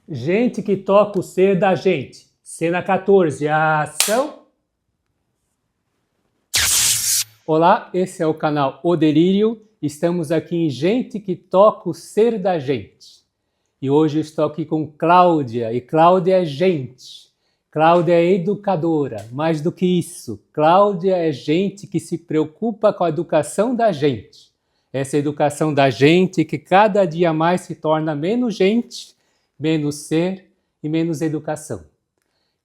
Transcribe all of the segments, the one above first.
Gente que toca o ser da gente. Cena 14, ação! Olá, esse é o canal O Delírio. Estamos aqui em Gente que toca o ser da gente. E hoje eu estou aqui com Cláudia, e Cláudia é gente. Cláudia é educadora, mais do que isso. Cláudia é gente que se preocupa com a educação da gente. Essa educação da gente que cada dia mais se torna menos gente, menos ser e menos educação.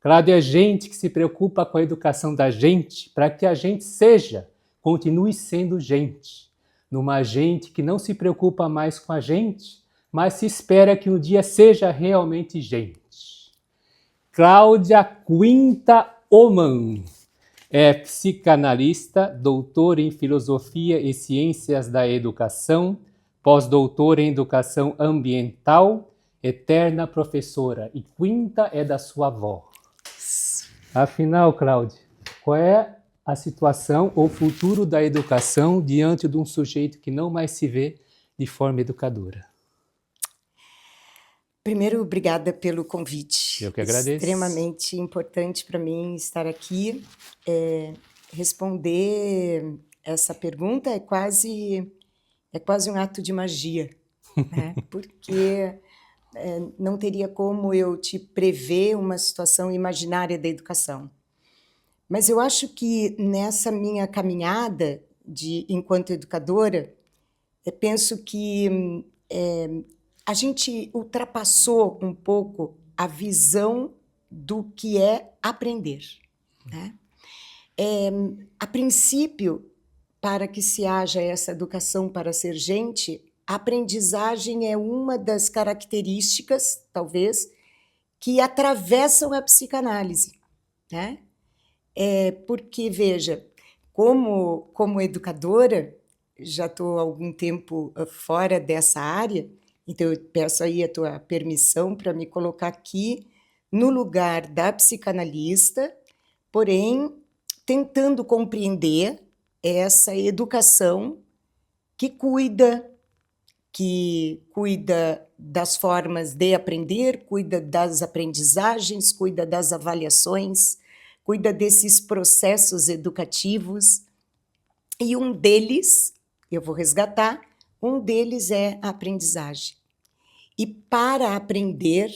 Cláudia é gente que se preocupa com a educação da gente para que a gente continue sendo gente. Numa gente que não se preocupa mais com a gente, mas se espera que um dia seja realmente gente. Cláudia Quinta Oman é psicanalista, doutora em filosofia e ciências da educação, pós-doutora em educação ambiental, eterna professora, e Quinta é da sua avó. Afinal, Cláudia, qual é a situação ou futuro da educação diante de um sujeito que não mais se vê de forma educadora? Primeiro, obrigada pelo convite. Eu que agradeço. Extremamente importante para mim estar aqui. Responder essa pergunta é quase um ato de magia, né? Porque não teria como eu te prever uma situação imaginária da educação. Mas eu acho que nessa minha caminhada enquanto educadora, eu penso que a gente ultrapassou um pouco a visão do que é aprender, né? A princípio, para que se haja essa educação para ser gente, a aprendizagem é uma das características, talvez, que atravessam a psicanálise, né? Porque, veja, como educadora, já estou há algum tempo fora dessa área, então eu peço aí a tua permissão para me colocar aqui no lugar da psicanalista, porém tentando compreender essa educação que cuida das formas de aprender, cuida das aprendizagens, cuida das avaliações, cuida desses processos educativos, e um deles, eu vou resgatar, um deles é a aprendizagem. E para aprender,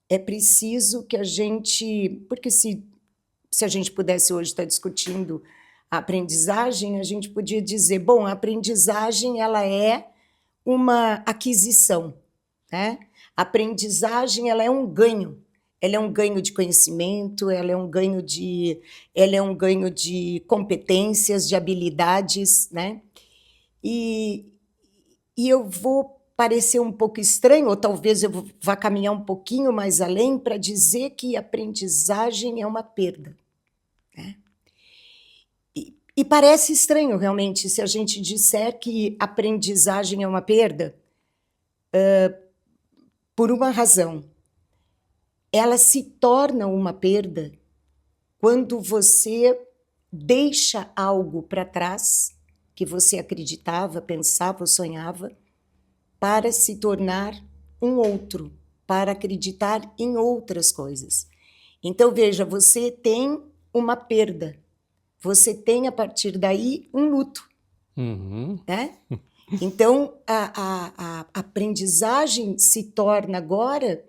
é preciso que a gente... Porque se a gente pudesse hoje estar discutindo a aprendizagem, a gente podia dizer, bom, a aprendizagem ela é uma aquisição, né? A aprendizagem ela é um ganho. Ela é um ganho de conhecimento, ela é um ganho de competências, de habilidades, né? E eu vou parecer um pouco estranho, ou talvez eu vá caminhar um pouquinho mais além para dizer que a aprendizagem é uma perda, né? E parece estranho, realmente, se a gente disser que a aprendizagem é uma perda, por uma razão. Ela se torna uma perda quando você deixa algo para trás que você acreditava, pensava ou sonhava para se tornar um outro, para acreditar em outras coisas. Então, veja, você tem uma perda, você tem, a partir daí, um luto. Né? Então, a aprendizagem se torna agora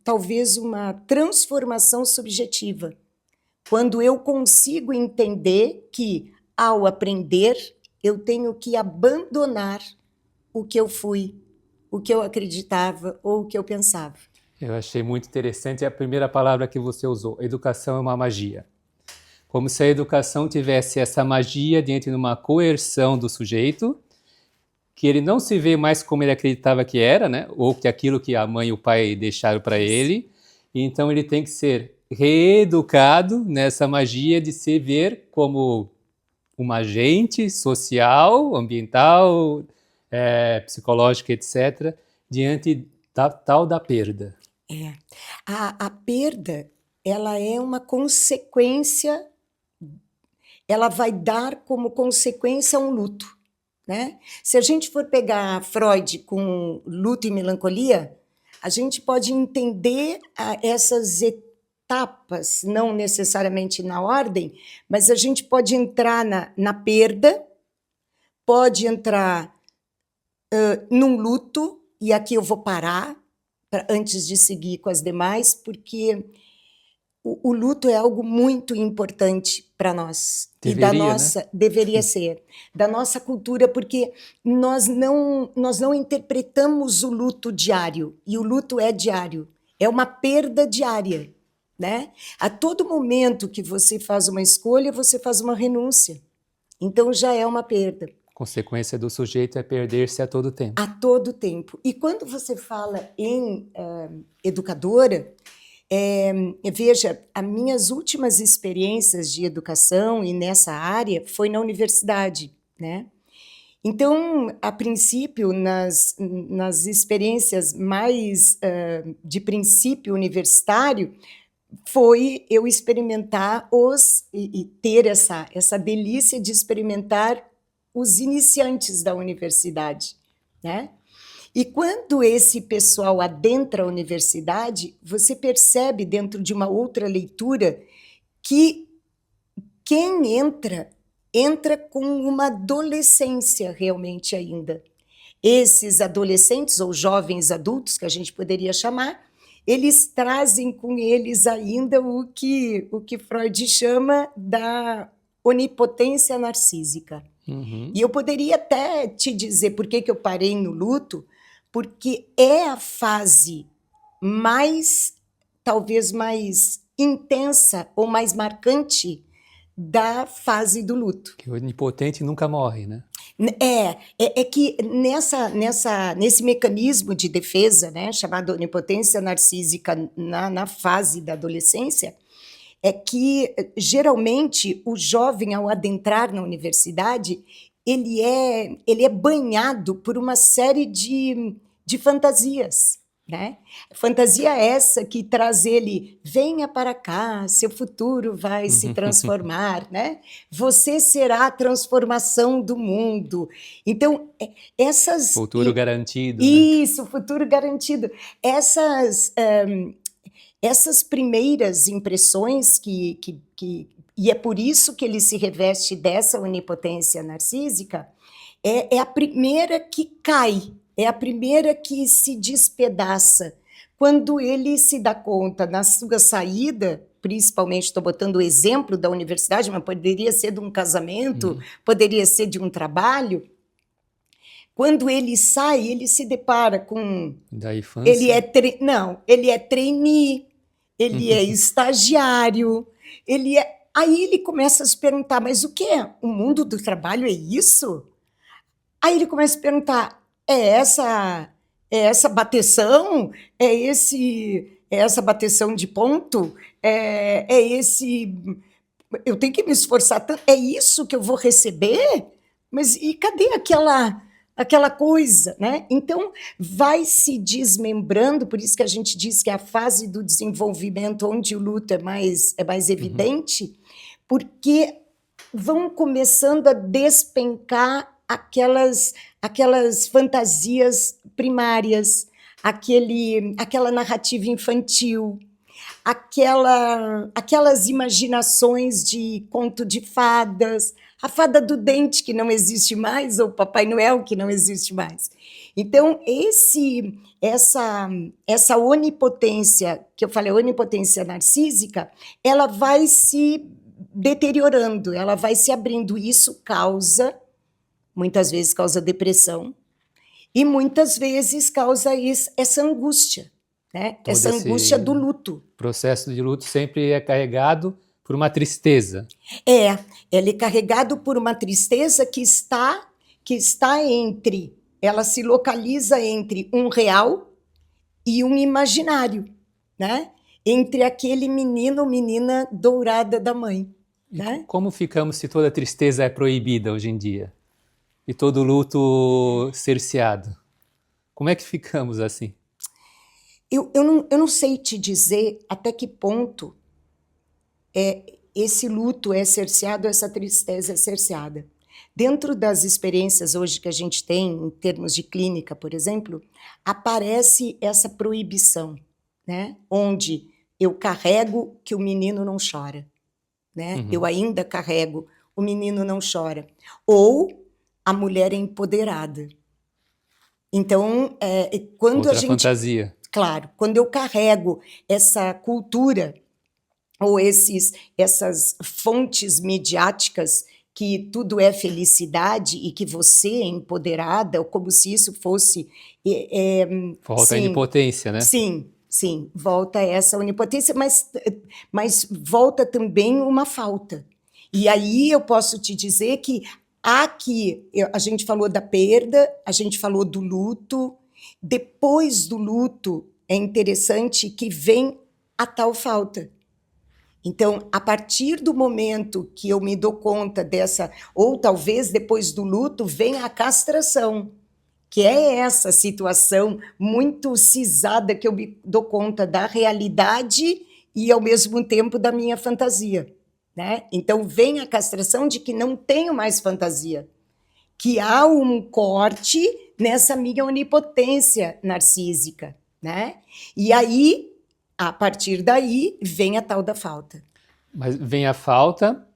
talvez uma transformação subjetiva, quando eu consigo entender que, ao aprender, eu tenho que abandonar o que eu fui, o que eu acreditava ou o que eu pensava. Eu achei muito interessante a primeira palavra que você usou, educação é uma magia. Como se a educação tivesse essa magia diante de uma coerção do sujeito, que ele não se vê mais como ele acreditava que era, né? Ou que aquilo que a mãe e o pai deixaram para ele. Então ele tem que ser reeducado nessa magia de se ver como um agente social, ambiental, psicológico, etc., diante da perda. A perda, ela é uma consequência, ela vai dar como consequência um luto, né? Se a gente for pegar Freud com luto e melancolia, A gente pode entender essas etapas, não necessariamente na ordem, mas a gente pode entrar na perda, pode entrar num luto, e aqui eu vou parar antes de seguir com as demais, porque o luto é algo muito importante para nós. Deveria, né? Deveria ser, da nossa cultura, porque nós não interpretamos o luto diário, e o luto é diário, é uma perda diária, né? A todo momento que você faz uma escolha, você faz uma renúncia, então já é uma perda. Consequência do sujeito é perder-se a todo tempo. A todo tempo. E quando você fala em educadora, veja, as minhas últimas experiências de educação e nessa área foi na universidade, né? Então, a princípio, nas experiências mais de princípio universitário, foi eu experimentar e ter essa delícia de experimentar os iniciantes da universidade, né? E quando esse pessoal adentra a universidade, você percebe, dentro de uma outra leitura, que quem entra com uma adolescência realmente ainda. Esses adolescentes ou jovens adultos, que a gente poderia chamar, eles trazem com eles ainda o que Freud chama da onipotência narcísica. Uhum. E eu poderia até te dizer por que eu parei no luto, porque é a fase talvez mais intensa ou mais marcante da fase do luto. Que o onipotente nunca morre, né? É que nesse mecanismo de defesa, né, chamado onipotência narcísica na fase da adolescência, é que, geralmente, o jovem, ao adentrar na universidade, ele é banhado por uma série de fantasias, né? Fantasia essa que traz ele, venha para cá, seu futuro vai se transformar, né? Você será a transformação do mundo. Então, essas... Futuro garantido, né? Isso, futuro garantido. Essas primeiras impressões e é por isso que ele se reveste dessa onipotência narcísica, é a primeira que cai, é a primeira que se despedaça. Quando ele se dá conta, na sua saída, principalmente estou botando o exemplo da universidade, mas poderia ser de um casamento, poderia ser de um trabalho, quando ele sai, ele se depara com... Da infância? ele é trainee, ele é estagiário, aí ele começa a se perguntar, mas o que é? O mundo do trabalho é isso? Aí ele começa a se perguntar, é essa bateção? É essa bateção de ponto? Eu tenho que me esforçar tanto? É isso que eu vou receber? Mas e cadê aquela coisa, né? Então, vai se desmembrando, por isso que a gente diz que é a fase do desenvolvimento onde o luto é mais evidente, porque vão começando a despencar aquelas fantasias primárias, aquela narrativa infantil, aquelas imaginações de conto de fadas, a fada do dente que não existe mais, ou Papai Noel que não existe mais. Então, essa onipotência, que eu falei, onipotência narcísica, ela vai se deteriorando, ela vai se abrindo. Isso muitas vezes causa depressão, e muitas vezes causa essa angústia, né? Essa angústia do luto. O processo de luto sempre é carregado por uma tristeza. Ele é carregado por uma tristeza que está entre, ela se localiza entre um real e um imaginário, né? Entre aquele menino ou menina dourada da mãe. Né? Como ficamos se toda tristeza é proibida hoje em dia? E todo luto cerceado? Como é que ficamos assim? Eu não sei te dizer até que ponto esse luto é cerceado, essa tristeza é cerceada. Dentro das experiências hoje que a gente tem, em termos de clínica, por exemplo, aparece essa proibição, né? Onde eu carrego que o menino não chora, né? Eu ainda carrego, o menino não chora. Ou a mulher é empoderada. Então, quando Outra fantasia. Claro, quando eu carrego essa cultura ou essas fontes midiáticas que tudo é felicidade e que você é empoderada, ou como se isso fosse... Volta a onipotência, né? Sim, volta essa onipotência, mas volta também uma falta. E aí eu posso te dizer que a gente falou da perda, a gente falou do luto, depois do luto é interessante que vem a tal falta. Então, a partir do momento que eu me dou conta dessa, ou talvez depois do luto, vem a castração, que é essa situação muito cisada que eu me dou conta da realidade e, ao mesmo tempo, da minha fantasia, né? Então, vem a castração de que não tenho mais fantasia, que há um corte nessa minha onipotência narcísica, né? E aí, a partir daí, vem a tal da falta. Mas vem a falta,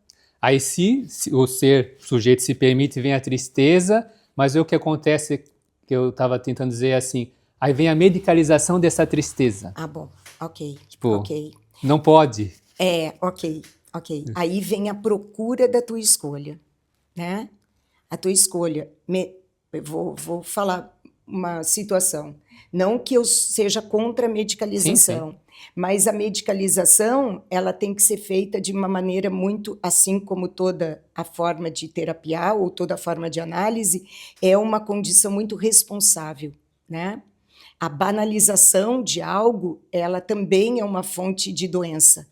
aí se o sujeito se permite, vem a tristeza, mas o que acontece, que eu estava tentando dizer assim, aí vem a medicalização dessa tristeza. Ah, bom, ok. Tipo, ok. Não pode. Ok. Aí vem a procura da tua escolha, né? A tua escolha. Eu vou falar uma situação. Não que eu seja contra a medicalização, Sim. mas a medicalização ela tem que ser feita de uma maneira muito, assim como toda a forma de terapia ou toda a forma de análise, é uma condição muito responsável, né? A banalização de algo, ela também é uma fonte de doença,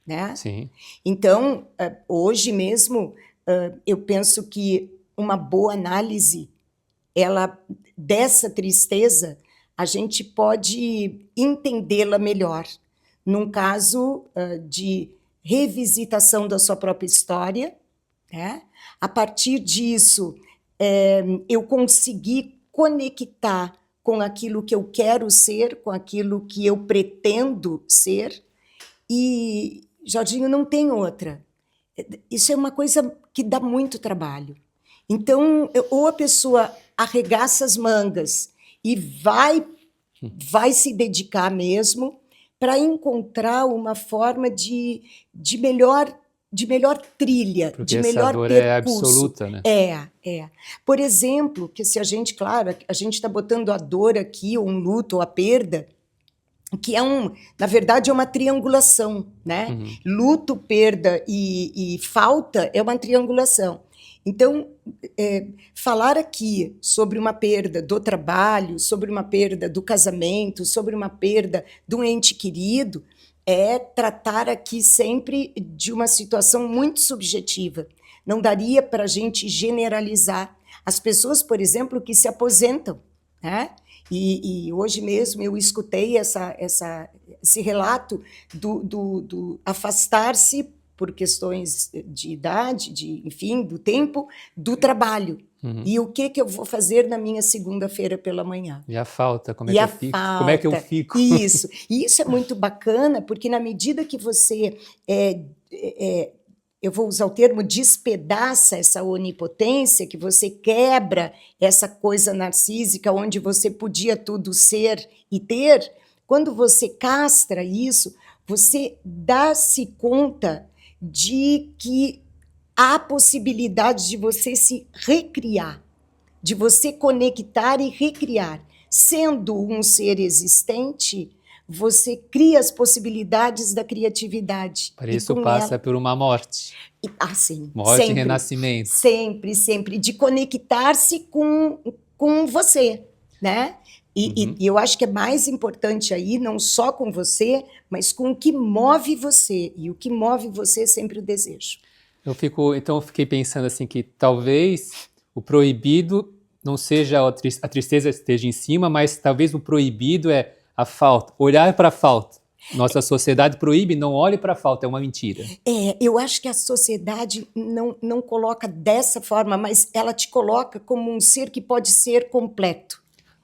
né? Sim. Então, hoje mesmo, eu penso que uma boa análise, dessa tristeza, a gente pode entendê-la melhor, num caso de revisitação da sua própria história, né? A partir disso, eu consegui conectar com aquilo que eu quero ser, com aquilo que eu pretendo ser, e, Jorginho, não tem outra. Isso é uma coisa que dá muito trabalho. Então, ou a pessoa arregaça as mangas e vai se dedicar mesmo para encontrar uma forma de melhor trilha, Porque de essa melhor dor percurso. é absoluta, né? Por exemplo, que se a gente, claro, a gente está botando a dor aqui, ou um luto, ou a perda, que na verdade é uma triangulação, né? Luto, perda e falta é uma triangulação. Então, falar aqui sobre uma perda do trabalho, sobre uma perda do casamento, sobre uma perda de um ente querido, é tratar aqui sempre de uma situação muito subjetiva. Não daria para a gente generalizar. As pessoas, por exemplo, que se aposentam, né? E hoje mesmo eu escutei esse relato do afastar-se por questões de idade, enfim, do tempo, do trabalho. E o que eu vou fazer na minha segunda-feira pela manhã? E a falta, como é que eu fico? Como é que eu fico? Isso. E isso é muito bacana, porque na medida que você eu vou usar o termo, despedaça essa onipotência, que você quebra essa coisa narcísica onde você podia tudo ser e ter, quando você castra isso, você dá-se conta de que há possibilidade de você se recriar, de você conectar e recriar. Sendo um ser existente, você cria as possibilidades da criatividade. Para isso passa por uma morte. Sim. Morte sempre, e renascimento. Sempre. De conectar-se com você, né? E eu acho que é mais importante aí, não só com você, mas com o que move você. E o que move você é sempre o desejo. Então eu fiquei pensando assim que talvez o proibido não seja a tristeza esteja em cima, mas talvez o proibido é a falta, olhar para a falta. Nossa sociedade proíbe, não olhe para a falta, é uma mentira. Eu acho que a sociedade não coloca dessa forma, mas ela te coloca como um ser que pode ser completo.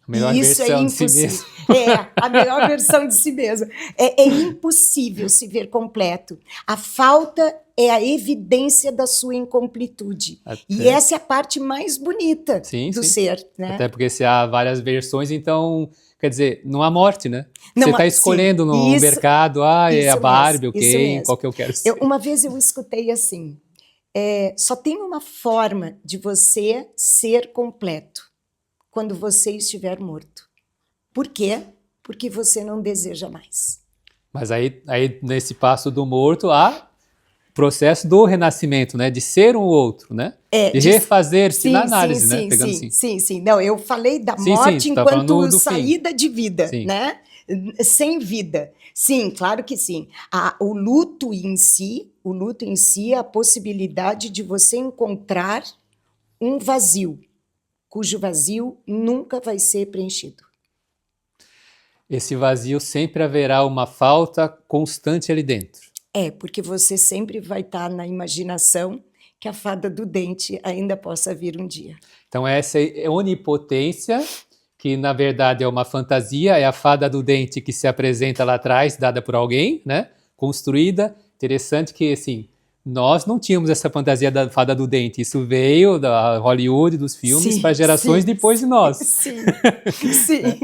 A melhor E isso é versão de si impossível. mesmo. A melhor versão de si mesmo. É impossível se ver completo. A falta é a evidência da sua incompletude. E essa é a parte mais bonita do ser, né? Até porque se há várias versões, então, quer dizer, não há morte, né? Não, você está escolhendo no mercado, é a Barbie, ok, qual que eu quero ser. Uma vez eu escutei assim, só tem uma forma de você ser completo, quando você estiver morto. Por quê? Porque você não deseja mais. Mas aí nesse passo do morto, há processo do renascimento, né? De ser um outro, né? De refazer-se na análise, né? Pegando Sim. Não, eu falei da morte tá enquanto saída de vida, sim. né? Sem vida. Sim, claro que sim. O luto em si é a possibilidade de você encontrar um vazio, cujo vazio nunca vai ser preenchido. Esse vazio sempre haverá uma falta constante ali dentro. Porque você sempre vai estar na imaginação que a fada do dente ainda possa vir um dia. Então essa onipotência, que na verdade é uma fantasia, é a fada do dente que se apresenta lá atrás, dada por alguém, né? Construída. Interessante que, assim, nós não tínhamos essa fantasia da fada do dente. Isso veio da Hollywood, dos filmes, para gerações depois de nós. Sim.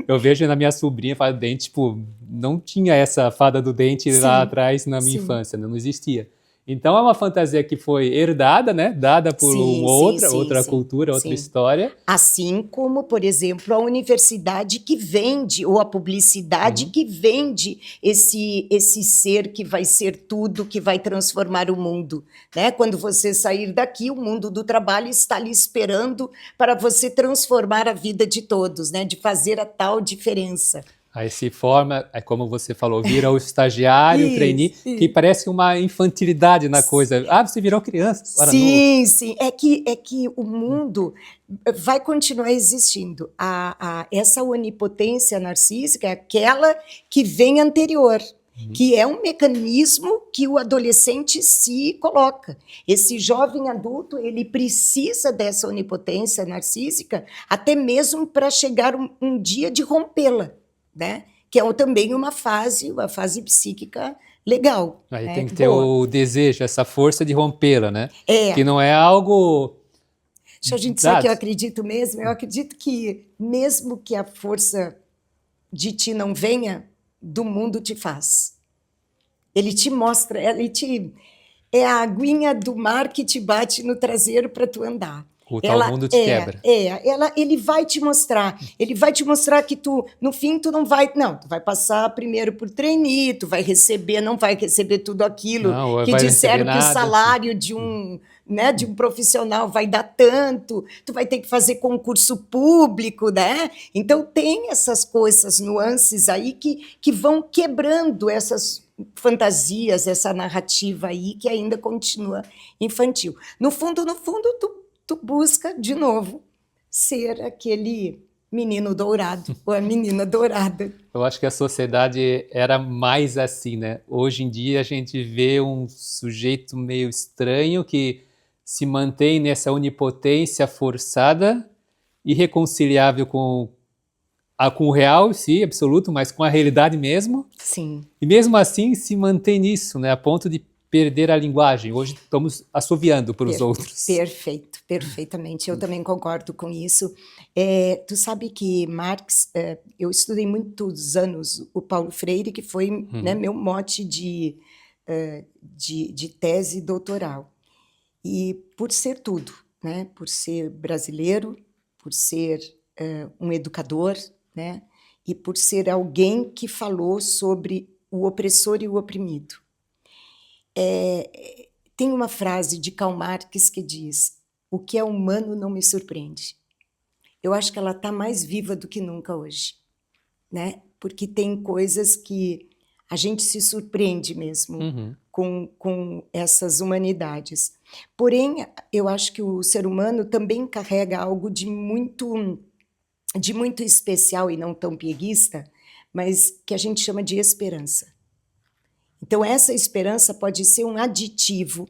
Eu vejo na minha sobrinha, fada do dente, tipo, não tinha essa fada do dente lá atrás na minha infância, não existia. Então é uma fantasia que foi herdada, né? Dada por outra cultura, outra história. Assim como, por exemplo, a universidade que vende, ou a publicidade que vende esse ser que vai ser tudo, que vai transformar o mundo, né? Quando você sair daqui, o mundo do trabalho está ali esperando para você transformar a vida de todos, né? De fazer a tal diferença. Aí se forma, como você falou, vira o estagiário, o trainee, que parece uma infantilidade na coisa. Você virou criança. Sim. É que o mundo vai continuar existindo. Essa onipotência narcísica é aquela que vem anterior, que é um mecanismo que o adolescente se coloca. Esse jovem adulto, ele precisa dessa onipotência narcísica até mesmo para chegar um dia de rompê-la. Né? Que é também uma fase psíquica legal. Aí tem que ter o desejo, essa força de rompê-la, né? Que não é algo... Deixa a gente dizer que eu acredito mesmo. Eu acredito que mesmo que a força de ti não venha, do mundo te faz. Ele te mostra, é a aguinha do mar que te bate no traseiro para tu andar. O tal mundo te quebra. Ele vai te mostrar. Ele vai te mostrar que tu, no fim, tu não vai... Não, tu vai passar primeiro por trainee, tu vai receber, não vai receber tudo aquilo que disseram que o salário de um profissional vai dar tanto, tu vai ter que fazer concurso público, né? Então, tem essas coisas, essas nuances aí que vão quebrando essas fantasias, essa narrativa aí que ainda continua infantil. No fundo, tu busca, de novo, ser aquele menino dourado ou a menina dourada. Eu acho que a sociedade era mais assim, né? Hoje em dia a gente vê um sujeito meio estranho que se mantém nessa onipotência forçada, irreconciliável com o real, sim, absoluto, mas com a realidade mesmo. Sim. E mesmo assim se mantém nisso, né? A ponto de perder a linguagem. Hoje estamos assoviando para os outros. Perfeitamente. Eu também concordo com isso. Tu sabe que Marx, eu estudei muitos anos o Paulo Freire, que foi meu mote de tese doutoral. E por ser tudo, né? Por ser brasileiro, por ser um educador, né? E por ser alguém que falou sobre o opressor e o oprimido. Tem uma frase de Karl Marx que diz: o que é humano não me surpreende. Eu acho que ela está mais viva do que nunca hoje, né? Porque tem coisas que a gente se surpreende mesmo com essas humanidades. Porém, eu acho que o ser humano também carrega algo de muito especial e não tão pieguista, mas que a gente chama de esperança. Então, essa esperança pode ser um aditivo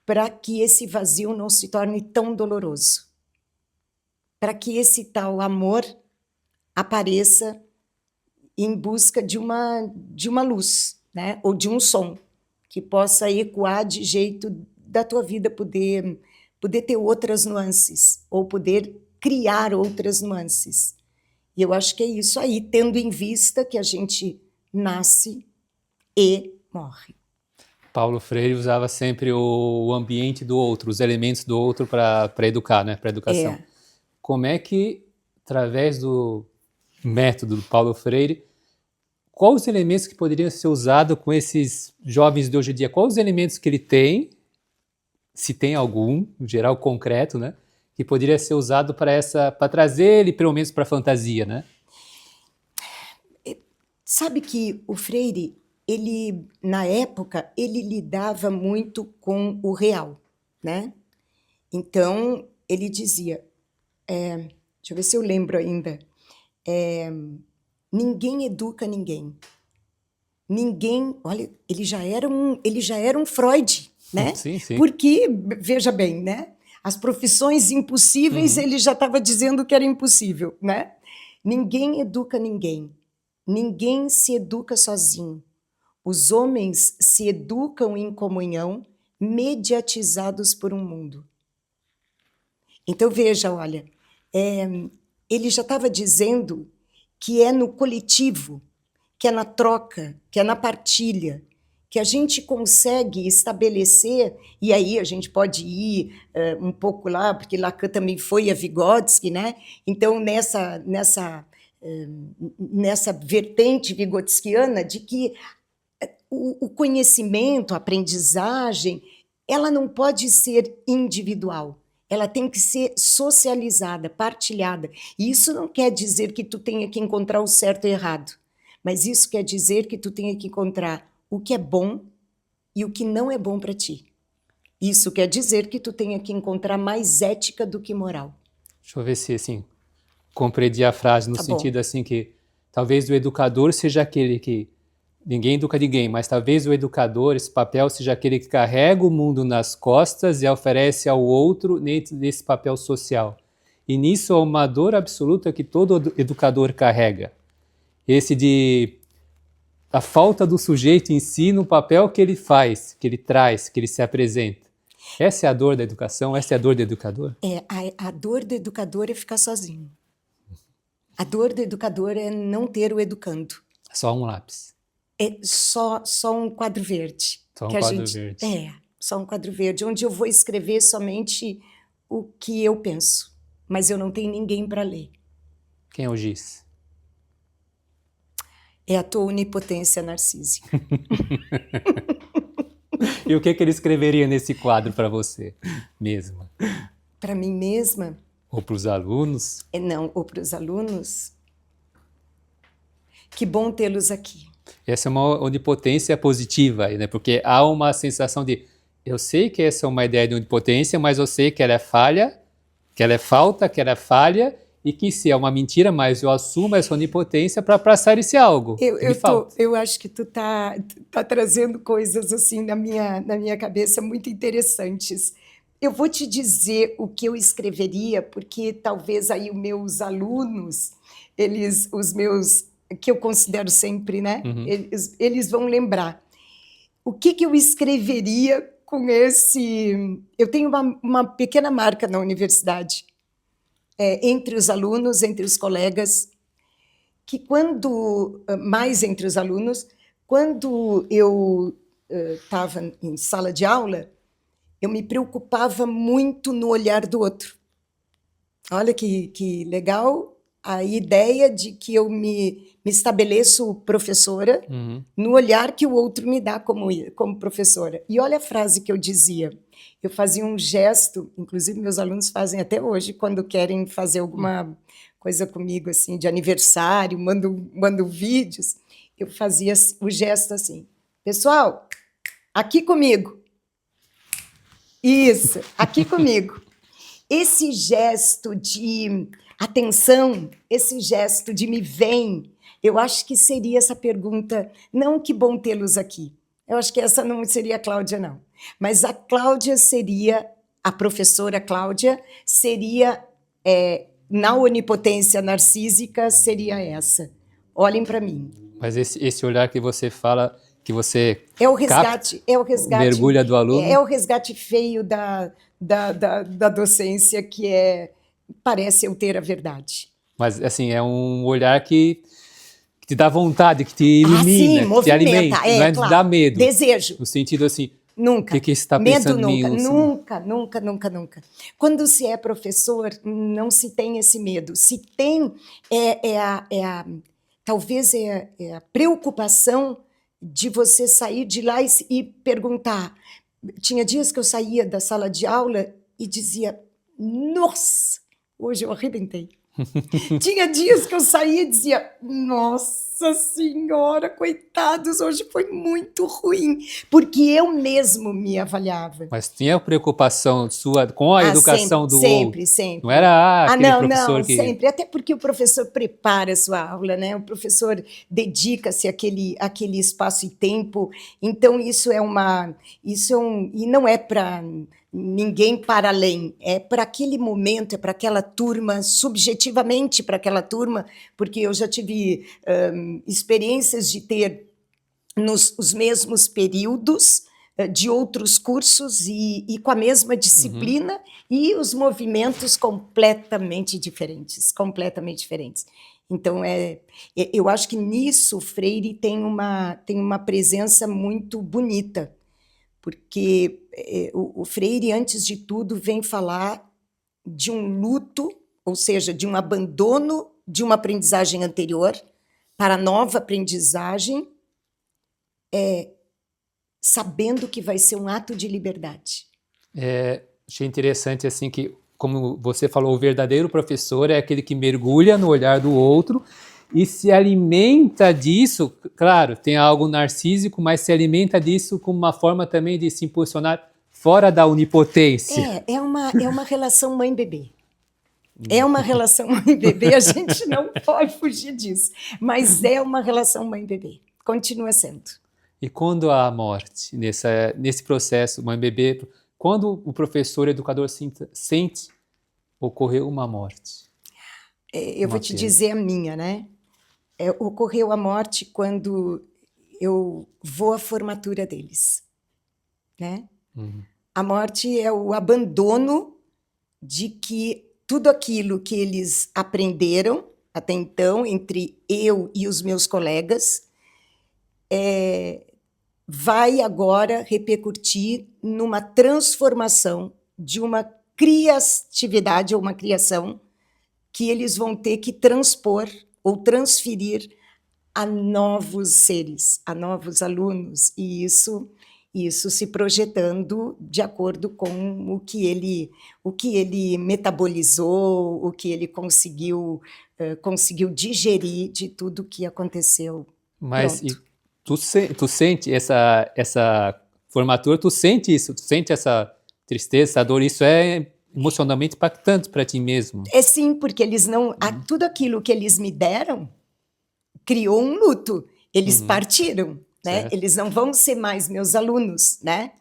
para que esse vazio não se torne tão doloroso, para que esse tal amor apareça em busca de uma luz, né? Ou de um som que possa ecoar de jeito da tua vida poder ter outras nuances, ou poder criar outras nuances. E eu acho que é isso aí, tendo em vista que a gente nasce e morre. Paulo Freire usava sempre o ambiente do outro, os elementos do outro para educar, né? Para educação. É. Como é que, através do método do Paulo Freire, quais os elementos que poderiam ser usados com esses jovens de hoje em dia? Quais os elementos que ele tem, se tem algum, no geral concreto, né? Que poderia ser usado para trazer ele, pelo menos, para a fantasia, né? Sabe que o Freire, ele, na época, ele lidava muito com o real, né? Então, ele dizia, deixa eu ver se eu lembro ainda, ninguém educa ninguém. Ninguém, olha, ele já era um Freud, né? Sim, sim. Porque, veja bem, né? As profissões impossíveis, ele já estava dizendo que era impossível, né? Ninguém educa ninguém. Ninguém se educa sozinho. Os homens se educam em comunhão, mediatizados por um mundo. Então, veja, olha, ele já estava dizendo que é no coletivo, que é na troca, que é na partilha, que a gente consegue estabelecer, e aí a gente pode ir um pouco lá, porque Lacan também foi a Vygotsky, né? Então, nessa vertente vigotskiana de que o conhecimento, a aprendizagem, ela não pode ser individual, ela tem que ser socializada, partilhada. E isso não quer dizer que tu tenha que encontrar o certo e o errado, mas isso quer dizer que tu tenha que encontrar o que é bom e o que não é bom para ti. Isso quer dizer que tu tenha que encontrar mais ética do que moral. Deixa eu ver se, assim, compreendi a frase no sentido, assim, que talvez o educador seja aquele que ninguém educa ninguém, mas talvez o educador, esse papel, seja aquele que carrega o mundo nas costas e oferece ao outro nesse papel social. E nisso há uma dor absoluta que todo educador carrega. Esse de a falta do sujeito em si no papel que ele faz, que ele traz, que ele se apresenta. Essa é a dor da educação? Essa é a dor do educador? A dor do educador é ficar sozinho. A dor do educador é não ter o educando. Só um lápis. É só um quadro verde. Só um quadro verde. Só um quadro verde, onde eu vou escrever somente o que eu penso, mas eu não tenho ninguém para ler. Quem é o giz? É a tua onipotência narcísica. E o que ele escreveria nesse quadro para você mesma? Para mim mesma? Ou para os alunos? Não, ou para os alunos. Que bom tê-los aqui. Essa é uma onipotência positiva, né? Porque há uma sensação de, eu sei que essa é uma ideia de onipotência, mas eu sei que ela é falha, que ela é falta, que ela é falha, e que se é uma mentira, mas eu assumo essa onipotência para passar esse algo. Eu acho que tu tá trazendo coisas assim na minha cabeça muito interessantes. Eu vou te dizer o que eu escreveria, porque talvez aí os meus alunos, os meus, que eu considero sempre, né? Uhum. Eles vão lembrar. O que eu escreveria com esse... Eu tenho uma pequena marca na universidade, entre os alunos, entre os colegas, que mais entre os alunos, quando eu estava em sala de aula, eu me preocupava muito no olhar do outro. Olha que legal a ideia de que eu me estabeleço professora no olhar que o outro me dá como professora. E olha a frase que eu dizia. Eu fazia um gesto, inclusive meus alunos fazem até hoje, quando querem fazer alguma coisa comigo, assim, de aniversário, mando vídeos, eu fazia o gesto assim, pessoal, aqui comigo. Isso, aqui comigo. Esse gesto de atenção, esse gesto de me vem, eu acho que seria essa pergunta, não que bom tê-los aqui, Eu acho que essa não seria a Cláudia, não. Mas a Cláudia seria, a professora Cláudia, seria, na onipotência narcísica, seria essa. Olhem para mim. Mas esse olhar que você fala, que você É o capta, resgate, mergulha do aluno. é o resgate feio da docência, que parece eu ter a verdade. Mas, assim, é um olhar que te dá vontade, que te ilumina, sim, que te movimenta, alimenta, não é de claro. dar medo. Desejo. No sentido assim, Nunca. o que você está Medo pensando em nunca, mim? nunca, nunca, nunca, nunca. Quando se é professor, não se tem esse medo. Se tem, talvez é a preocupação de você sair de lá e perguntar. Tinha dias que eu saía da sala de aula e dizia, nossa, hoje eu arrebentei. Tinha dias que eu saía e dizia, nossa senhora, coitados, hoje foi muito ruim, porque eu mesmo me avaliava. Mas tinha preocupação sua com a educação do outro? Sempre. Não era aquele professor não, que... sempre. Até porque o professor prepara a sua aula, né? O professor dedica-se àquele espaço e tempo. Então, e não é para ninguém para além, é para aquele momento, é para aquela turma, subjetivamente para aquela turma, porque eu já tive experiências de ter os mesmos períodos de outros cursos e com a mesma disciplina e os movimentos completamente diferentes, completamente diferentes. Então, eu acho que nisso o Freire tem uma presença muito bonita, porque o Freire, antes de tudo, vem falar de um luto, ou seja, de um abandono de uma aprendizagem anterior para nova aprendizagem, sabendo que vai ser um ato de liberdade. Achei interessante assim que, como você falou, o verdadeiro professor é aquele que mergulha no olhar do outro e se alimenta disso, claro, tem algo narcísico, mas se alimenta disso como uma forma também de se impulsionar fora da onipotência. É uma relação mãe-bebê. É uma relação mãe-bebê, a gente não pode fugir disso, mas é uma relação mãe-bebê, continua sendo. E quando há a morte, nesse processo mãe-bebê, quando o professor, educador sente ocorreu uma morte? Eu vou te dizer a minha, né? Ocorreu a morte quando eu vou à formatura deles, né? A morte é o abandono de que tudo aquilo que eles aprenderam até então, entre eu e os meus colegas, vai agora repercutir numa transformação de uma criatividade ou uma criação que eles vão ter que transpor ou transferir a novos seres, a novos alunos, e isso se projetando de acordo com o que ele metabolizou, o que ele conseguiu digerir de tudo que aconteceu. Mas tu sente essa formatura, tu sente isso, tu sente essa tristeza, essa dor, isso é emocionalmente impactante para ti mesmo. Sim, porque eles não, tudo aquilo que eles me deram criou um luto, eles partiram, né? Certo. Eles não vão ser mais meus alunos, né?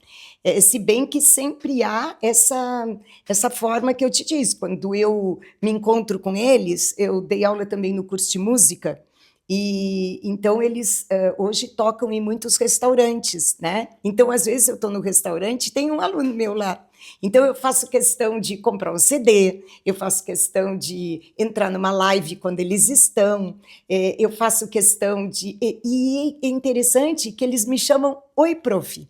Se bem que sempre há essa forma que eu te disse, quando eu me encontro com eles, eu dei aula também no curso de música, e então eles hoje tocam em muitos restaurantes, né? Então, às vezes, eu estou no restaurante e tem um aluno meu lá. Então, eu faço questão de comprar um CD, eu faço questão de entrar numa live quando eles estão, eu faço questão de... E é interessante que eles me chamam, oi, prof.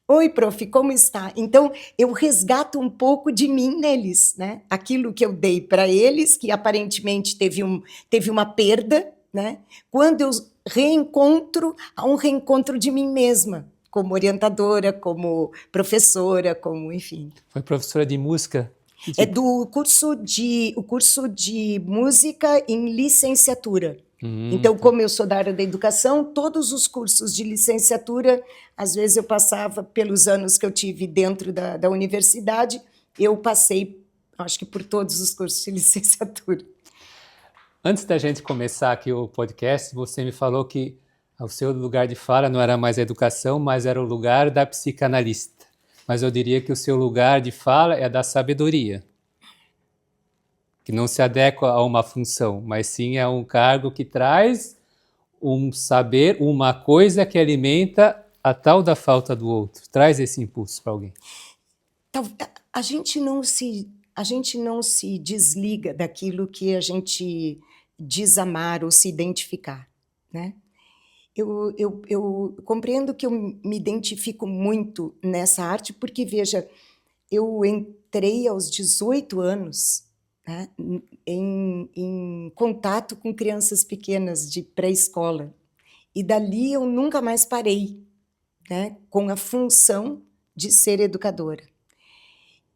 Oi, prof, como está? Então, eu resgato um pouco de mim neles, né? Aquilo que eu dei para eles, que aparentemente teve uma perda, né? Quando eu há um reencontro de mim mesma, como orientadora, como professora, como, enfim. Foi professora de música? É do curso de música em licenciatura. Então, como eu sou da área da educação, todos os cursos de licenciatura, às vezes eu passava, pelos anos que eu tive dentro da universidade, eu passei, acho que por todos os cursos de licenciatura. Antes da gente começar aqui o podcast, você me falou que O seu lugar de fala não era mais a educação, mas era o lugar da psicanalista. Mas eu diria que o seu lugar de fala é da sabedoria, que não se adequa a uma função, mas sim a um cargo que traz um saber, uma coisa que alimenta a tal da falta do outro, traz esse impulso para alguém. A gente não se desliga daquilo que a gente diz amar ou se identificar, né? Eu compreendo que eu me identifico muito nessa arte, porque, veja, eu entrei aos 18 anos, né, em contato com crianças pequenas de pré-escola, e dali eu nunca mais parei, né, com a função de ser educadora.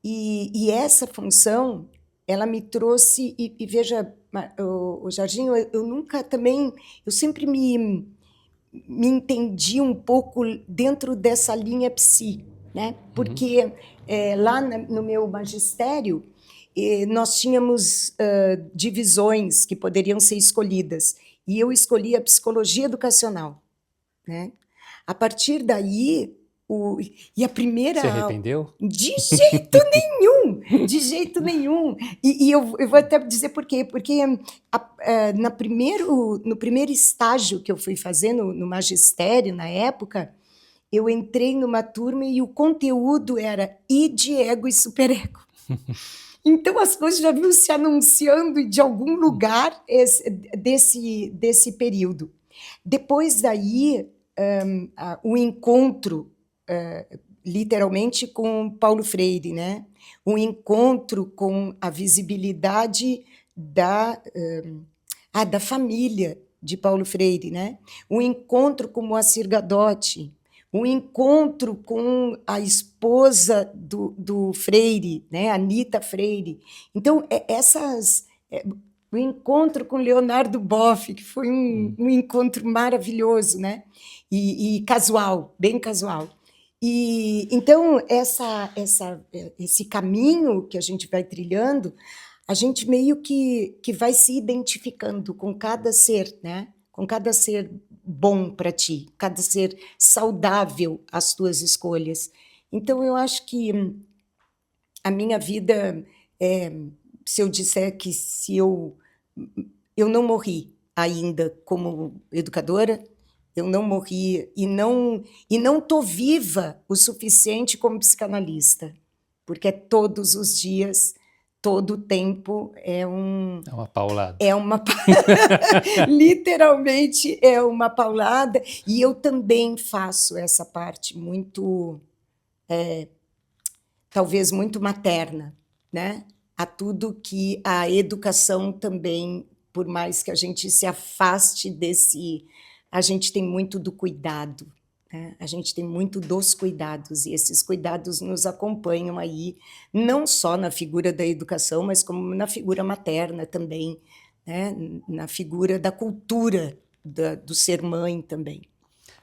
E essa função, ela me trouxe, e veja, o Jorginho, eu nunca também, eu sempre me entendi um pouco dentro dessa linha psi, né? Porque lá no meu magistério, nós tínhamos divisões que poderiam ser escolhidas, e eu escolhi a psicologia educacional, né? A partir daí, e a primeira... Se arrependeu? De jeito nenhum, de jeito nenhum. E eu vou até dizer por quê. Porque no primeiro estágio que eu fui fazer no magistério, na época, eu entrei numa turma e o conteúdo era id, ego e superego. Então, as coisas já vinham se anunciando de algum lugar desse período. Depois daí, o encontro, literalmente, com Paulo Freire, né? O encontro com a visibilidade da família de Paulo Freire, né? O encontro com Moacir Gadotti, o encontro com a esposa do Freire, né? Anita Freire. Então, o encontro com Leonardo Boff, que foi um encontro maravilhoso, né? E casual, bem casual. E então esse caminho que a gente vai trilhando, a gente meio que vai se identificando com cada ser, né? Com cada ser bom para ti, cada ser saudável às tuas escolhas. Então eu acho que a minha vida, se eu disser que eu não morri ainda como educadora, eu não morri e não estou viva o suficiente como psicanalista, porque todos os dias, todo o tempo É uma paulada. Literalmente é uma paulada, e eu também faço essa parte muito, talvez muito materna, né? A tudo que a educação também, por mais que a gente se afaste desse... A gente tem muito do cuidado, né? A gente tem muito dos cuidados, e esses cuidados nos acompanham aí, não só na figura da educação, mas como na figura materna também, né? Na figura da cultura do ser mãe também.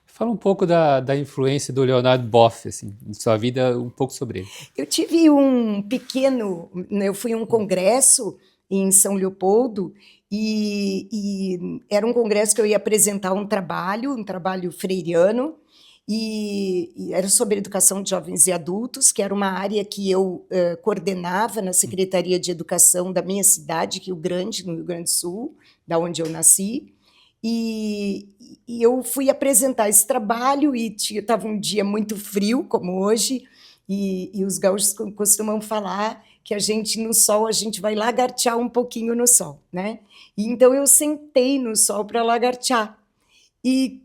Fala um pouco da influência do Leonardo Boff, assim, em sua vida, um pouco sobre ele. Eu tive eu fui a um congresso em São Leopoldo, e era um congresso que eu ia apresentar um trabalho freiriano, e era sobre educação de jovens e adultos, que era uma área que eu coordenava na Secretaria de Educação da minha cidade, Rio Grande, no Rio Grande do Sul, da onde eu nasci. E eu fui apresentar esse trabalho, e estava um dia muito frio, como hoje, e os gaúchos costumam falar que a gente, no sol, a gente vai lagartear um pouquinho no sol, né? E então eu sentei no sol para lagartear. E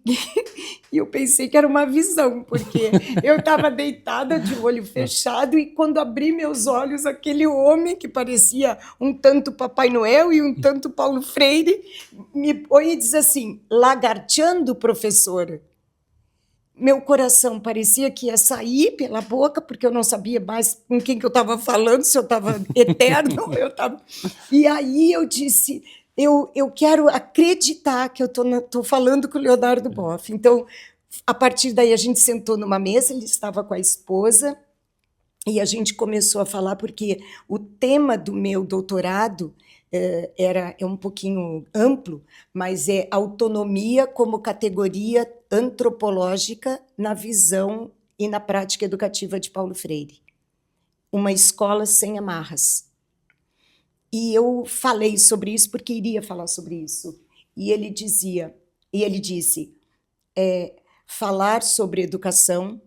eu pensei que era uma visão, porque eu estava deitada de olho fechado, e quando abri meus olhos, aquele homem que parecia um tanto Papai Noel e um tanto Paulo Freire me põe e diz assim: lagarteando, professora. Meu coração parecia que ia sair pela boca, porque eu não sabia mais com quem que eu estava falando, se eu estava eterno. E aí eu disse... Eu quero acreditar que eu estou falando com o Leonardo Boff. Então, a partir daí, a gente sentou numa mesa, ele estava com a esposa, e a gente começou a falar, porque o tema do meu doutorado é um pouquinho amplo, mas é autonomia como categoria antropológica na visão e na prática educativa de Paulo Freire. Uma escola sem amarras. E eu falei sobre isso porque iria falar sobre isso. E ele disse, falar sobre educação,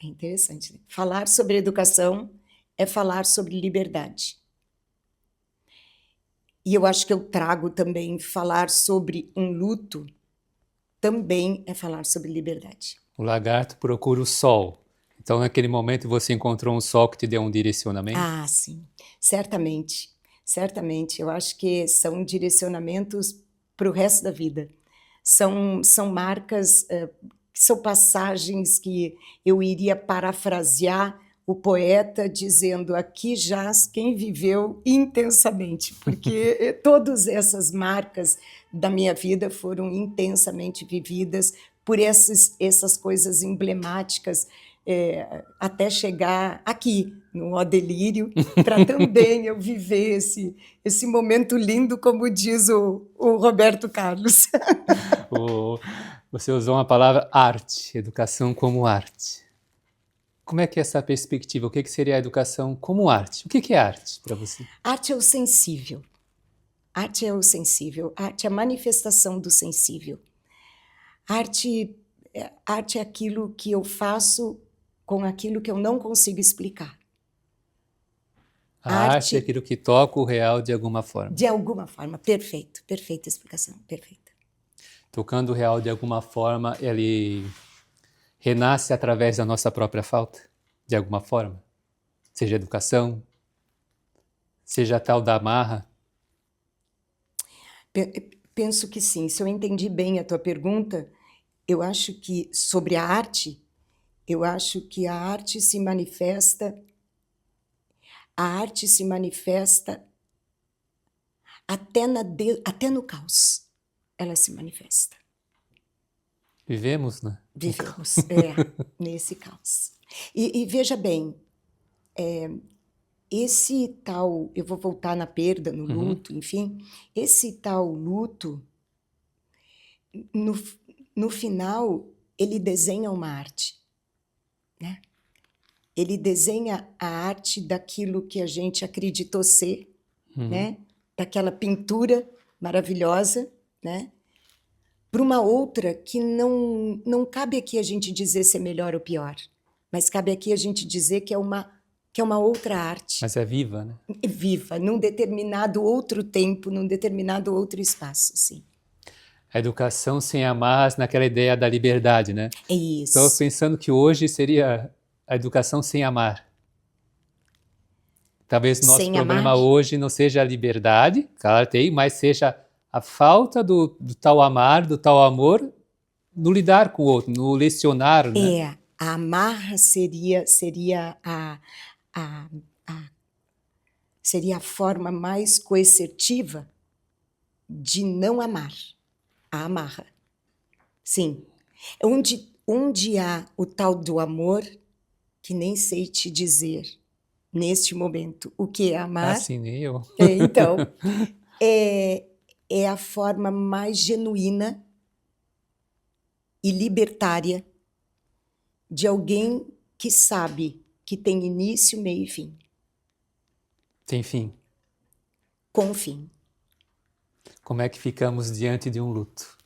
é interessante, né? Falar sobre educação é falar sobre liberdade. E eu acho que eu trago também falar sobre um luto, também é falar sobre liberdade. O lagarto procura o sol. Então, naquele momento, você encontrou um sol que te deu um direcionamento? Ah, sim, certamente. Certamente. Eu acho que são direcionamentos para o resto da vida. São marcas, são passagens que eu iria parafrasear o poeta dizendo: aqui jaz quem viveu intensamente, porque todas essas marcas da minha vida foram intensamente vividas por essas coisas emblemáticas, até chegar aqui, no Ó Delírio, para também eu viver esse momento lindo, como diz o Roberto Carlos. Você usou uma palavra arte, educação como arte. Como é que é essa perspectiva? O que seria a educação como arte? O que é arte para você? Arte é o sensível. Arte é o sensível. Arte é a manifestação do sensível. Arte é aquilo que eu faço com aquilo que eu não consigo explicar. A arte é aquilo que toca o real de alguma forma. De alguma forma. Perfeito. Perfeita explicação. Perfeita. Tocando o real de alguma forma, ele renasce através da nossa própria falta, de alguma forma. Seja educação, seja a tal da amarra. Penso que sim. Se eu entendi bem a tua pergunta, eu acho que sobre a arte, eu acho que a arte se manifesta até no caos. Ela se manifesta. Vivemos, né? Vivemos, nesse caos. E veja bem, esse tal, eu vou voltar na perda, no luto, enfim, esse tal luto, no final, ele desenha uma arte, né? Ele desenha a arte daquilo que a gente acreditou ser, né? Daquela pintura maravilhosa, né? Para uma outra que não cabe aqui a gente dizer se é melhor ou pior, mas cabe aqui a gente dizer que é uma outra arte. Mas é viva, né? É viva, num determinado outro tempo, num determinado outro espaço, sim. A educação sem amarras naquela ideia da liberdade, né? É isso. Estou pensando que hoje seria a educação sem amar. Talvez o nosso problema hoje não seja a liberdade, claro, tem, mas seja a falta do tal amar, do tal amor, no lidar com o outro, no lecionar, né? A amarra seria a forma mais coercitiva de não amar. A amarra. Sim. Onde há o tal do amor, que nem sei te dizer, neste momento, o que é amar. Assim, nem eu. Então, é a forma mais genuína e libertária de alguém que sabe que tem início, meio e fim. Tem fim. Com fim. Como é que ficamos diante de um luto?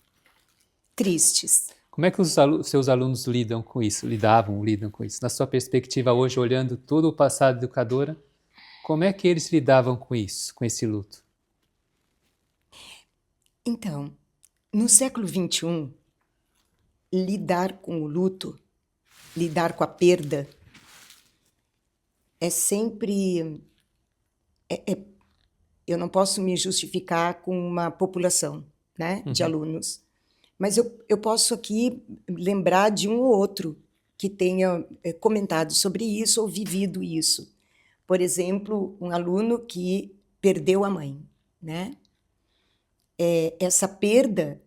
Tristes. Como é que os seus alunos lidam com isso? Lidam com isso? Na sua perspectiva hoje, olhando todo o passado educadora, como é que eles lidavam com isso, com esse luto? Então, no século XXI, lidar com o luto, lidar com a perda, é sempre... eu não posso me justificar com uma população, né, de alunos, mas eu posso aqui lembrar de um ou outro que tenha comentado sobre isso ou vivido isso. Por exemplo, um aluno que perdeu a mãe, né? Essa perda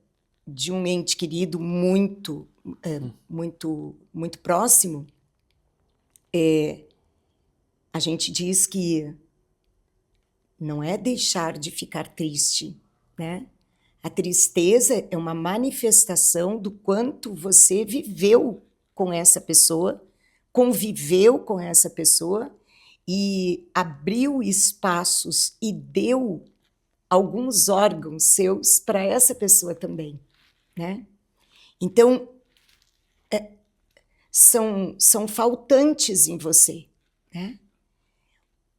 de um ente querido muito próximo, a gente diz que não é deixar de ficar triste, né? A tristeza é uma manifestação do quanto você viveu com essa pessoa, conviveu com essa pessoa e abriu espaços e deu alguns órgãos seus para essa pessoa também, né? Então, são faltantes em você, né?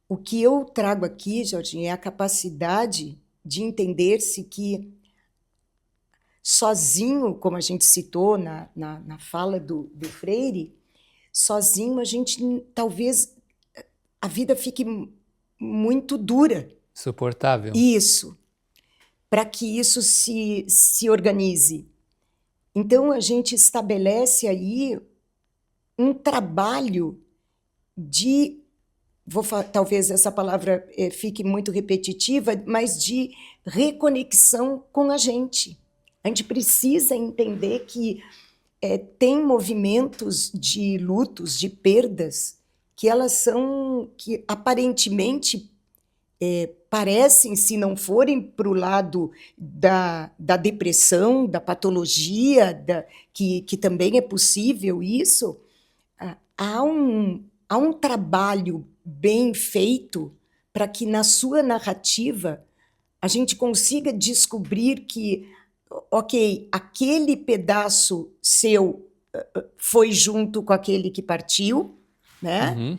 O que eu trago aqui, Jorginho, é a capacidade de entender-se que sozinho, como a gente citou na fala do Freire, sozinho a gente, talvez, a vida fique muito dura. Suportável. Isso, para que isso se organize. Então, a gente estabelece aí um trabalho de, talvez essa palavra fique muito repetitiva, mas de reconexão com a gente. A gente precisa entender que tem movimentos de lutos, de perdas, que elas são, que aparentemente parecem, se não forem para o lado da depressão, da patologia, que também é possível isso, há um trabalho bem feito para que na sua narrativa a gente consiga descobrir que, ok, aquele pedaço seu foi junto com aquele que partiu, né? Uhum.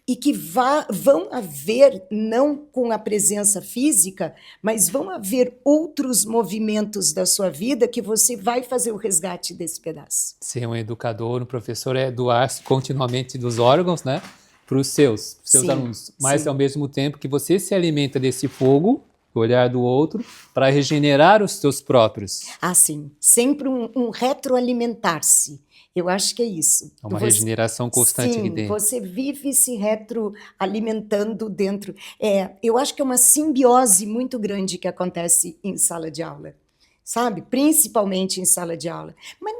E que vão haver, não com a presença física, mas vão haver outros movimentos da sua vida que você vai fazer o resgate desse pedaço. Ser um educador, um professor é doar continuamente dos órgãos, né, para os seus Sim, alunos. Mas, sim. ao mesmo tempo que você se alimenta desse fogo, do olhar do outro, para regenerar os seus próprios. Ah, sim. Sempre um retroalimentar-se. Eu acho que é isso. É uma regeneração constante aqui dentro. Você vive se retroalimentando dentro. Eu acho que é uma simbiose muito grande que acontece em sala de aula, sabe? Principalmente em sala de aula. Mas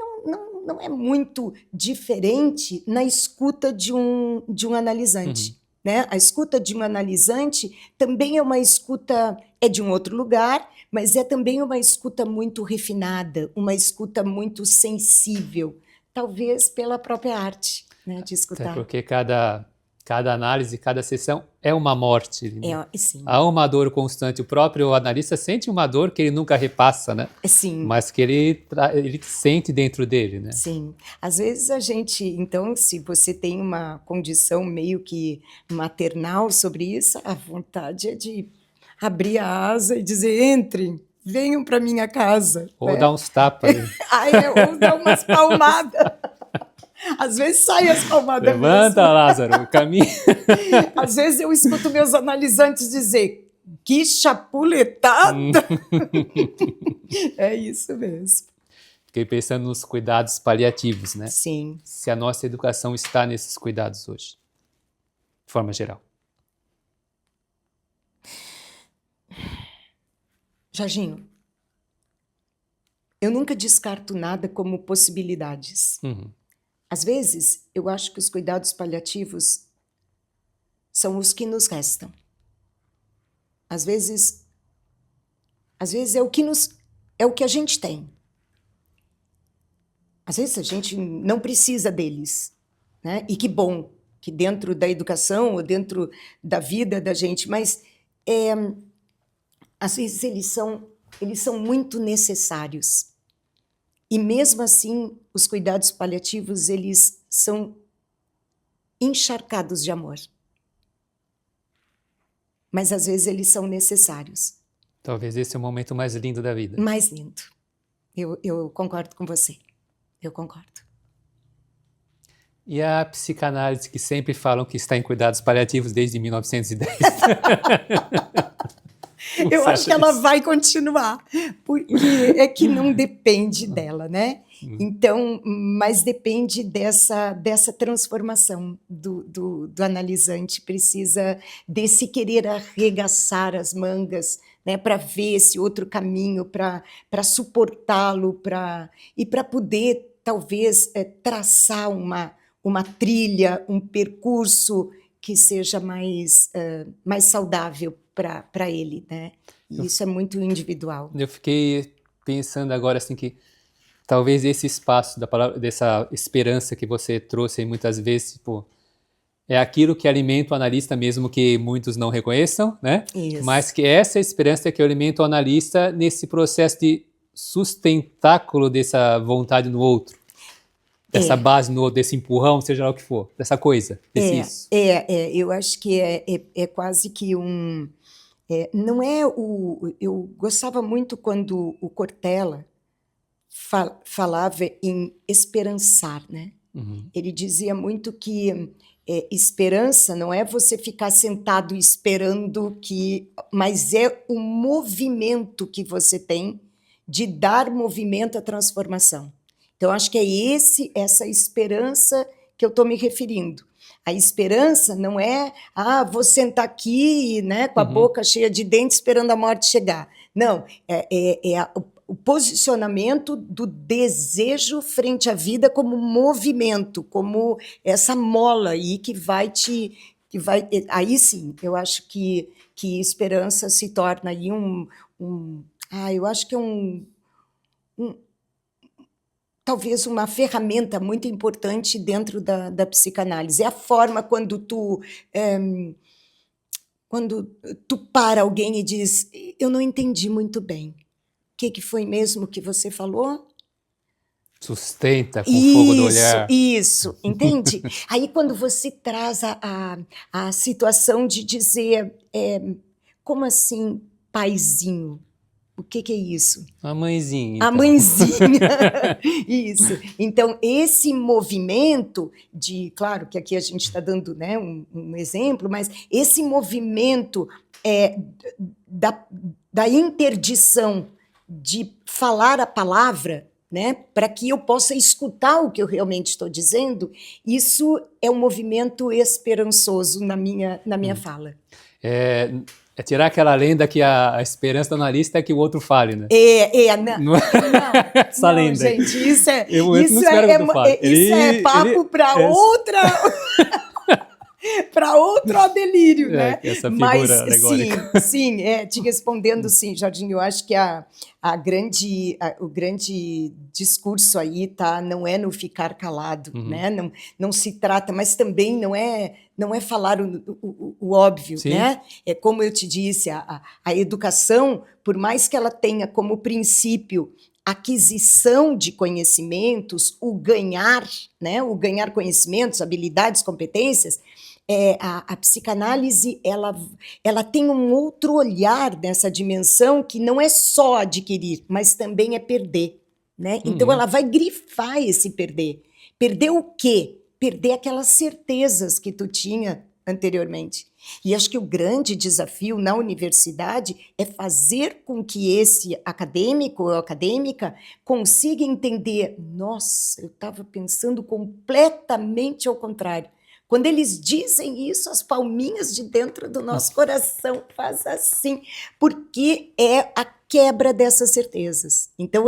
não é muito diferente na escuta de um analisante. Uhum. Né? A escuta de um analisante também é uma escuta, é de um outro lugar, mas é também uma escuta muito refinada, uma escuta muito sensível. Talvez pela própria arte, né, de escutar. Até porque cada análise, cada sessão é uma morte. Né? Sim. Há uma dor constante. O próprio analista sente uma dor que ele nunca repassa, né? Sim. Mas que ele sente dentro dele, né? Sim. Às vezes a gente, então, se você tem uma condição meio que maternal sobre isso, a vontade é de abrir a asa e dizer, entrem. Venham para minha casa. Ou dar uns tapas. Ou dar umas palmadas. Às vezes saem as palmadas. Levanta, mesmo. Lázaro, o caminho. Às vezes eu escuto meus analisantes dizer, que chapuletada. É isso mesmo. Fiquei pensando nos cuidados paliativos, né? Sim. Se a nossa educação está nesses cuidados hoje, de forma geral. Jorginho, eu nunca descarto nada como possibilidades. Uhum. Às vezes, eu acho que os cuidados paliativos são os que nos restam. Às vezes é o que a gente tem. Às vezes a gente não precisa deles, né? E que bom que dentro da educação ou dentro da vida da gente, mas às vezes eles são muito necessários. E mesmo assim, os cuidados paliativos, eles são encharcados de amor. Mas às vezes eles são necessários. Talvez esse é o momento mais lindo da vida. Mais lindo. Eu concordo com você. Eu concordo. E a psicanálise, que sempre falam que está em cuidados paliativos desde 1910? Eu acho que ela vai continuar, porque é que não depende dela, né? Então, mas depende dessa transformação do analisante, precisa desse querer arregaçar as mangas, né, para ver esse outro caminho, para suportá-lo, e para poder, talvez, traçar uma trilha, um percurso que seja mais saudável para ele, né? E isso é muito individual. Eu fiquei pensando agora assim que talvez esse espaço da palavra, dessa esperança que você trouxe aí muitas vezes, tipo, é aquilo que alimenta o analista mesmo que muitos não reconheçam, né? Mas Isso. que essa esperança é que alimenta o analista nesse processo de sustentáculo dessa vontade no outro, dessa É, base no outro, desse empurrão, seja lá o que for, dessa coisa, desse isso. eu acho que é quase que não é eu gostava muito quando o Cortella falava em esperançar, né? Uhum. Ele dizia muito que esperança não é você ficar sentado esperando mas é o movimento que você tem de dar movimento à transformação. Então, acho que é essa esperança que eu estou me referindo. A esperança não é, vou sentar aqui, né, com a boca cheia de dentes esperando a morte chegar. Não, o posicionamento do desejo frente à vida como movimento, como essa mola aí que vai aí sim, eu acho que esperança se torna aí eu acho que talvez uma ferramenta muito importante dentro da psicanálise. É a forma quando tu para alguém e diz, eu não entendi muito bem. O que foi mesmo que você falou? Sustenta com o fogo do olhar. Isso, entende? Aí quando você traz a situação de dizer, como assim, paizinho? O que é isso? A mãezinha, A então. mãezinha, isso. Então, esse movimento claro que aqui a gente está dando, né, um exemplo, mas esse movimento da interdição de falar a palavra, né, para que eu possa escutar o que eu realmente estou dizendo, isso é um movimento esperançoso na minha fala. É tirar aquela lenda que a esperança do analista é que o outro fale, né? Não, Essa lenda aí. gente, isso não espero que o outro fale. isso é papo para outra... para outro delírio, né? Essa figura Mas alegórica. sim, te respondendo sim, Jorginho, eu acho que o grande discurso aí não é no ficar calado, né? Não se trata, mas também não é falar o óbvio, sim, né? É como eu te disse, a educação, por mais que ela tenha como princípio aquisição de conhecimentos, o ganhar, né? O ganhar conhecimentos, habilidades, competências, a psicanálise ela tem um outro olhar nessa dimensão que não é só adquirir, mas também é perder, né? Então ela vai grifar esse perder. Perder o quê? Perder aquelas certezas que tu tinha anteriormente. E acho que o grande desafio na universidade é fazer com que esse acadêmico ou acadêmica consiga entender, nossa, eu estava pensando completamente ao contrário. Quando eles dizem isso, as palminhas de dentro do nosso coração fazem assim, porque é a quebra dessas certezas. Então,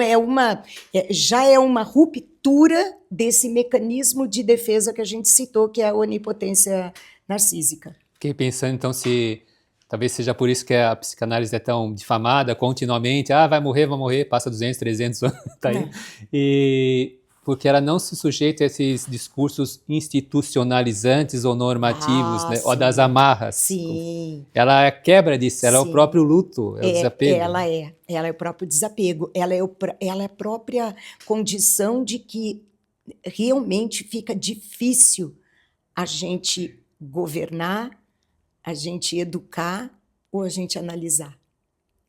já é uma ruptura desse mecanismo de defesa que a gente citou, que é a onipotência narcísica. Fiquei pensando, então, se talvez seja por isso que a psicanálise é tão difamada continuamente. Vai morrer, passa 200, 300 anos, tá aí. E porque ela não se sujeita a esses discursos institucionalizantes ou normativos, né? Ou das amarras. Sim. Ela quebra disso, ela é o próprio luto, é o desapego. Ela é o próprio desapego, ela é a própria condição de que realmente fica difícil a gente governar, a gente educar ou a gente analisar.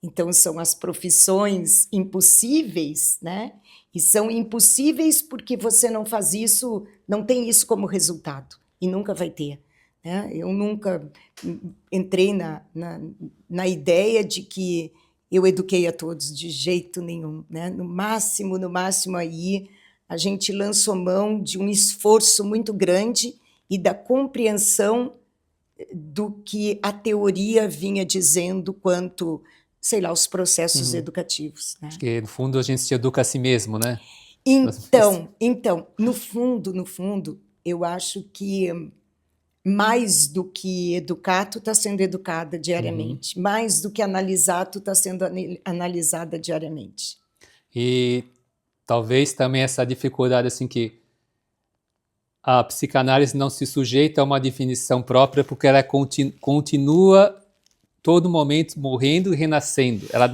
Então, são as profissões impossíveis, né? E são impossíveis porque você não faz isso, não tem isso como resultado, e nunca vai ter. Né? Eu nunca entrei na ideia de que eu eduquei a todos, de jeito nenhum. Né? No máximo aí, a gente lançou mão de um esforço muito grande e da compreensão do que a teoria vinha dizendo quanto, sei lá, os processos educativos. Né? Acho que, no fundo, a gente se educa a si mesmo, né? Então, no fundo, eu acho que mais do que educar, tu está sendo educada diariamente. Mais do que analisar, tu está sendo analisada diariamente. E talvez também essa dificuldade assim que a psicanálise não se sujeita a uma definição própria porque ela continua todo momento morrendo e renascendo. Ela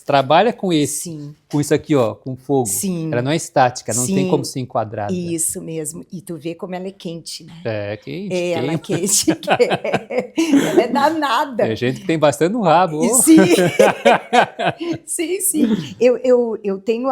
trabalha com Sim. com isso aqui, ó, com fogo. Sim. Ela não é estática, não Sim. tem como ser enquadrada. Isso mesmo. E tu vê como ela é quente, né? É quente. Ela é quente. Ela é danada. É gente que tem bastante no rabo. Oh. Sim. Sim. Eu tenho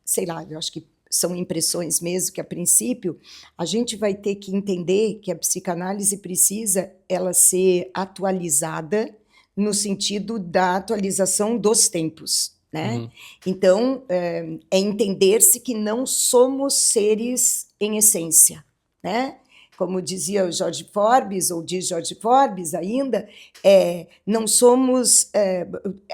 sei lá, eu acho que são impressões mesmo, que a princípio a gente vai ter que entender que a psicanálise precisa ela ser atualizada no sentido da atualização dos tempos, né? Então, é entender-se que não somos seres em essência, né? Como dizia o George Forbes, ou diz George Forbes ainda, não somos...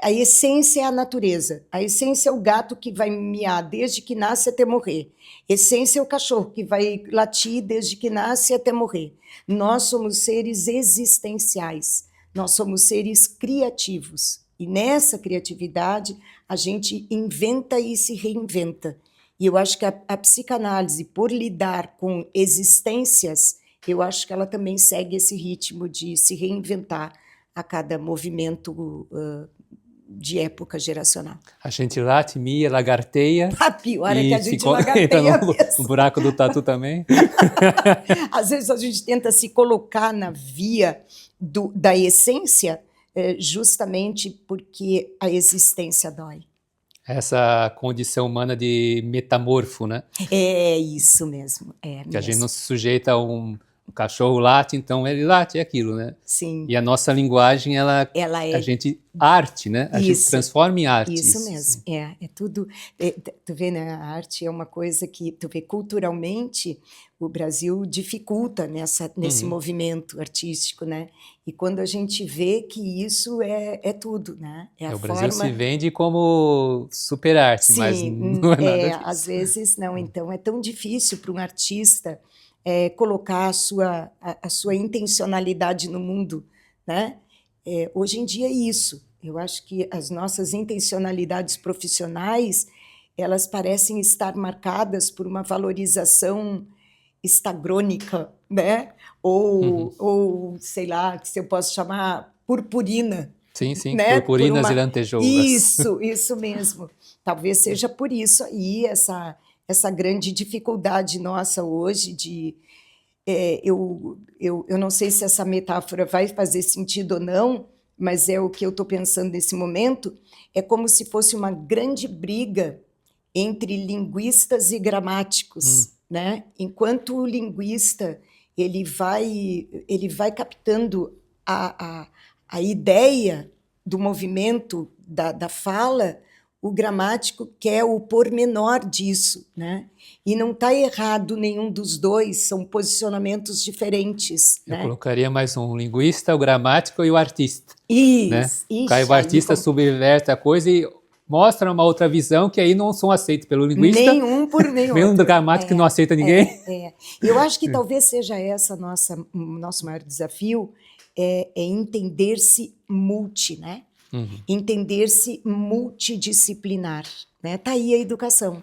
a essência é a natureza. A essência é o gato que vai miar desde que nasce até morrer. A essência é o cachorro que vai latir desde que nasce até morrer. Nós somos seres existenciais. Nós somos seres criativos. E nessa criatividade, a gente inventa e se reinventa. E eu acho que a psicanálise, por lidar com existências, eu acho que ela também segue esse ritmo de se reinventar a cada movimento de época geracional. A gente late, mia, lagarteia. A pior é que a gente lagarteia entra no buraco do tatu também. Às vezes a gente tenta se colocar na via da essência, justamente porque a existência dói. Essa condição humana de metamorfo, né? É isso mesmo. Que a gente não se sujeita a um cachorro late, então ele late, é aquilo, né? Sim. E a nossa linguagem, ela é... a gente arte, né? A gente transforma em arte. Isso mesmo. É tudo... tu vê, né? A arte é uma coisa que, tu vê, culturalmente, o Brasil dificulta nesse movimento artístico, né? E quando a gente vê que isso é tudo, né? O Brasil se vende como super arte, mas não é nada disso. Às vezes não. Então é tão difícil para um artista colocar a sua intencionalidade no mundo, né? Hoje em dia é isso. Eu acho que as nossas intencionalidades profissionais, elas parecem estar marcadas por uma valorização estagrônica, né? Ou sei lá, que se eu posso chamar purpurina. Sim, né? Purpurinas e lantejoulas. Isso mesmo. Talvez seja por isso aí essa grande dificuldade nossa hoje de... eu não sei se essa metáfora vai fazer sentido ou não, mas é o que eu estou pensando nesse momento, é como se fosse uma grande briga entre linguistas e gramáticos, né? Enquanto o linguista ele vai captando a ideia do movimento da fala, o gramático quer o pormenor disso, né? E não está errado nenhum dos dois, são posicionamentos diferentes. Eu né? colocaria mais um linguista, o gramático e o artista. Isso. Né? O artista subverte a coisa e mostra uma outra visão que aí não são aceitos pelo linguista. Nenhum por nenhum. Vem um gramático que não aceita ninguém. Eu acho que talvez seja esse o nosso maior desafio, é entender-se multi, né? Entender-se multidisciplinar, né? Tá aí a educação.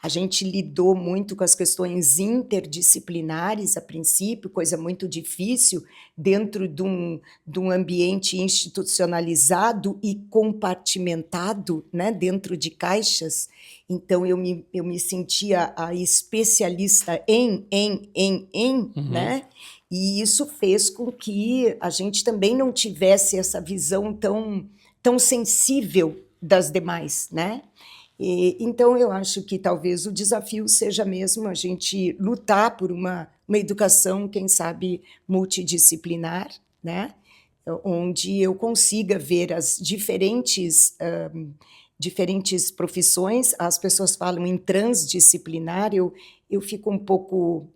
A gente lidou muito com as questões interdisciplinares a princípio, coisa muito difícil dentro de um ambiente institucionalizado e compartimentado, né? Dentro de caixas. Então eu me sentia a especialista né? E isso fez com que a gente também não tivesse essa visão tão sensível das demais, né? Então, eu acho que talvez o desafio seja mesmo a gente lutar por uma educação, quem sabe, multidisciplinar, né? Onde eu consiga ver as diferentes profissões. As pessoas falam em transdisciplinar, eu fico um pouco...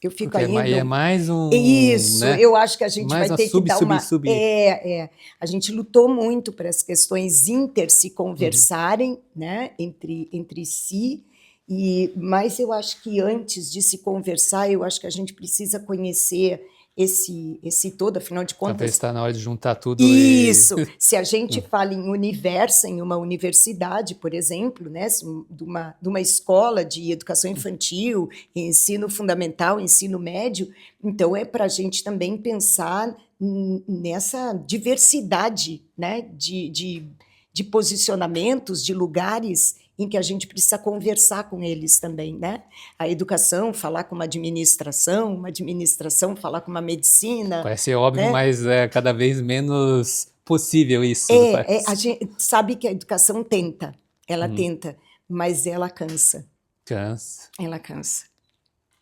Eu fico ainda... É mais um... Isso, né? Eu acho que a gente mais vai ter que dar uma... A gente lutou muito para as questões se conversarem, né, entre si, Mas eu acho que antes de se conversar, eu acho que a gente precisa conhecer esse todo, afinal de Talvez contas. está na hora de juntar tudo e... Isso! Se a gente fala em universo, em uma universidade, por exemplo, né, de uma escola de educação infantil, ensino fundamental, ensino médio, então é para a gente também pensar nessa diversidade, né, de posicionamentos, de lugares em que a gente precisa conversar com eles também, né? A educação, falar com uma administração falar com uma medicina, Parece óbvio, né? mas é cada vez menos possível isso, não A parece? gente sabe que a educação tenta, ela Uhum. tenta, mas ela cansa, Cansa. ela cansa.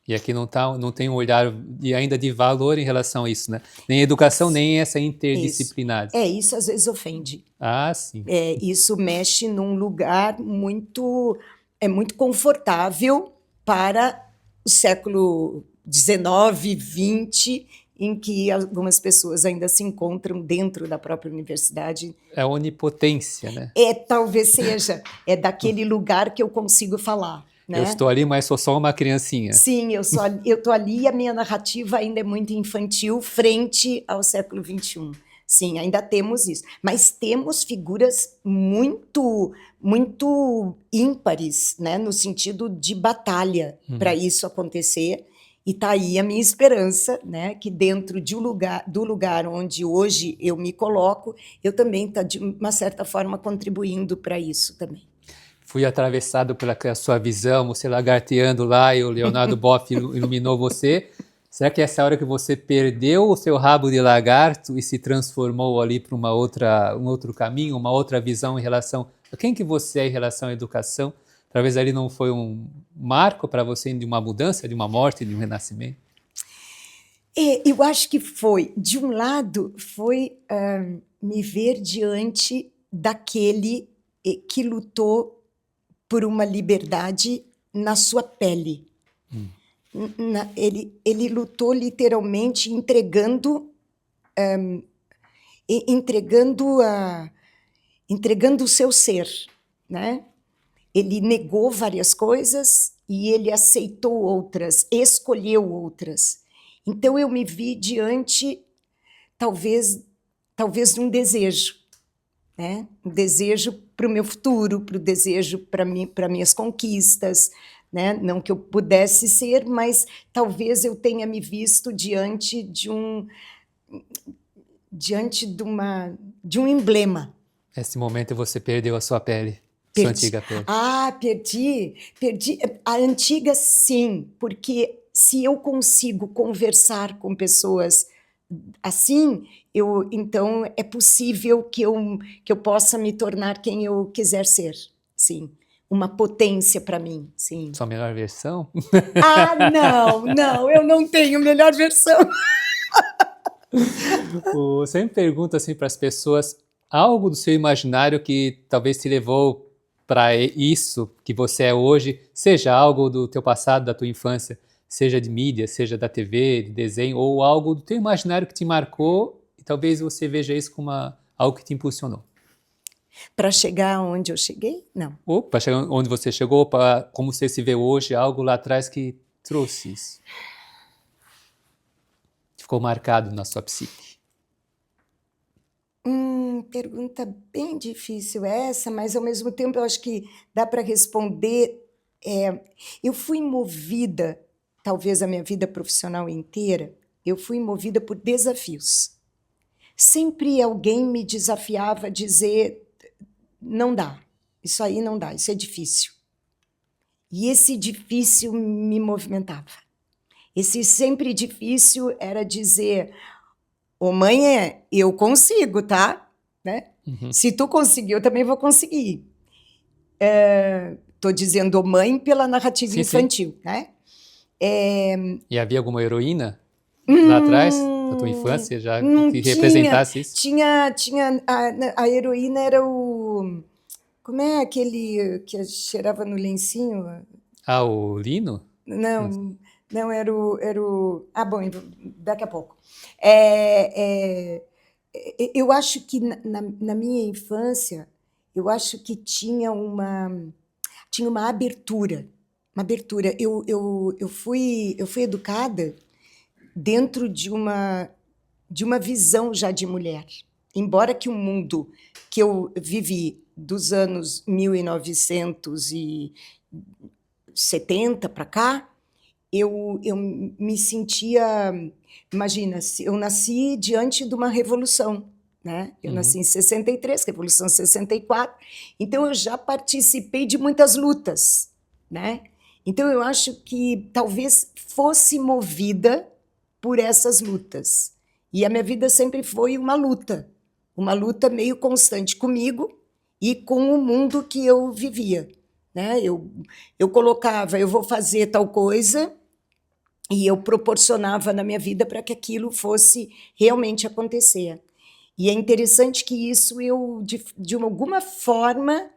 E aqui não tem um olhar ainda de valor em relação a isso, né? Nem a educação, Isso, nem essa isso. interdisciplinar. Isso às vezes ofende. Ah, sim. Isso mexe num lugar muito confortável para o século XIX, XX, em que algumas pessoas ainda se encontram dentro da própria universidade. É onipotência, né? Talvez seja, daquele lugar que eu consigo falar, Eu né? estou ali, mas sou só uma criancinha. Sim, eu estou ali e a minha narrativa ainda é muito infantil frente ao século XXI. Sim, ainda temos isso. Mas temos figuras muito, muito ímpares, né, no sentido de batalha para isso acontecer. E está aí a minha esperança, né, que dentro do lugar onde hoje eu me coloco, eu também estou, de uma certa forma, contribuindo para isso também. Fui atravessado pela sua visão, você lagarteando lá e o Leonardo Boff iluminou você. Será que essa hora que você perdeu o seu rabo de lagarto e se transformou ali para um outro caminho, uma outra visão em relação a quem que você é em relação à educação? Talvez ali não foi um marco para você de uma mudança, de uma morte, de um renascimento? Eu acho que foi, de um lado, foi me ver diante daquele que lutou por uma liberdade na sua pele. Ele lutou literalmente entregando o seu ser, né? Ele negou várias coisas e ele aceitou outras, escolheu outras. Então eu me vi diante, talvez de um desejo, né? Um desejo para o meu futuro, para o desejo para minhas conquistas, né? Não que eu pudesse ser, mas talvez eu tenha me visto diante de um emblema. Nesse momento você perdeu a sua pele, sua antiga pele. Perdi a antiga, sim, porque se eu consigo conversar com pessoas assim, então é possível que eu possa me tornar quem eu quiser ser, sim. Uma potência para mim, sim. Sua melhor versão? Não, eu não tenho melhor versão. Eu sempre pergunto assim para as pessoas algo do seu imaginário que talvez te levou para isso que você é hoje, seja algo do teu passado, da tua infância, seja de mídia, seja da TV, de desenho, ou algo do teu imaginário que te marcou e talvez você veja isso como algo que te impulsionou. Para chegar onde eu cheguei? Não. Ou para chegar onde você chegou, para como você se vê hoje, algo lá atrás que trouxe isso. Ficou marcado na sua psique. Pergunta bem difícil essa, mas ao mesmo tempo eu acho que dá para responder. Eu fui movida, talvez a minha vida profissional inteira, eu fui movida por desafios. Sempre alguém me desafiava a dizer, não dá, isso aí não dá, isso é difícil. E esse difícil me movimentava. Esse sempre difícil era dizer, ô mãe, eu consigo, tá? Né? Se tu conseguir, eu também vou conseguir. Estou dizendo mãe pela narrativa infantil, sim. Né? E havia alguma heroína lá atrás, da tua infância, já que representasse isso? Tinha a heroína era o... Como é aquele que cheirava no lencinho? O Lino? Não, era o... bom, daqui a pouco. Eu acho que na minha infância, eu acho que tinha uma abertura, Uma abertura. Eu fui educada dentro de uma visão já de mulher. Embora que o mundo que eu vivi dos anos 1970 para cá, eu me sentia... Imagina, eu nasci diante de uma revolução, né? Eu nasci em 63, Revolução 64, então eu já participei de muitas lutas, né? Então eu acho que talvez fosse movida por essas lutas. E a minha vida sempre foi uma luta meio constante comigo e com o mundo que eu vivia, né? Eu colocava, eu vou fazer tal coisa, e eu proporcionava na minha vida para que aquilo fosse realmente acontecer. E é interessante que isso de alguma forma,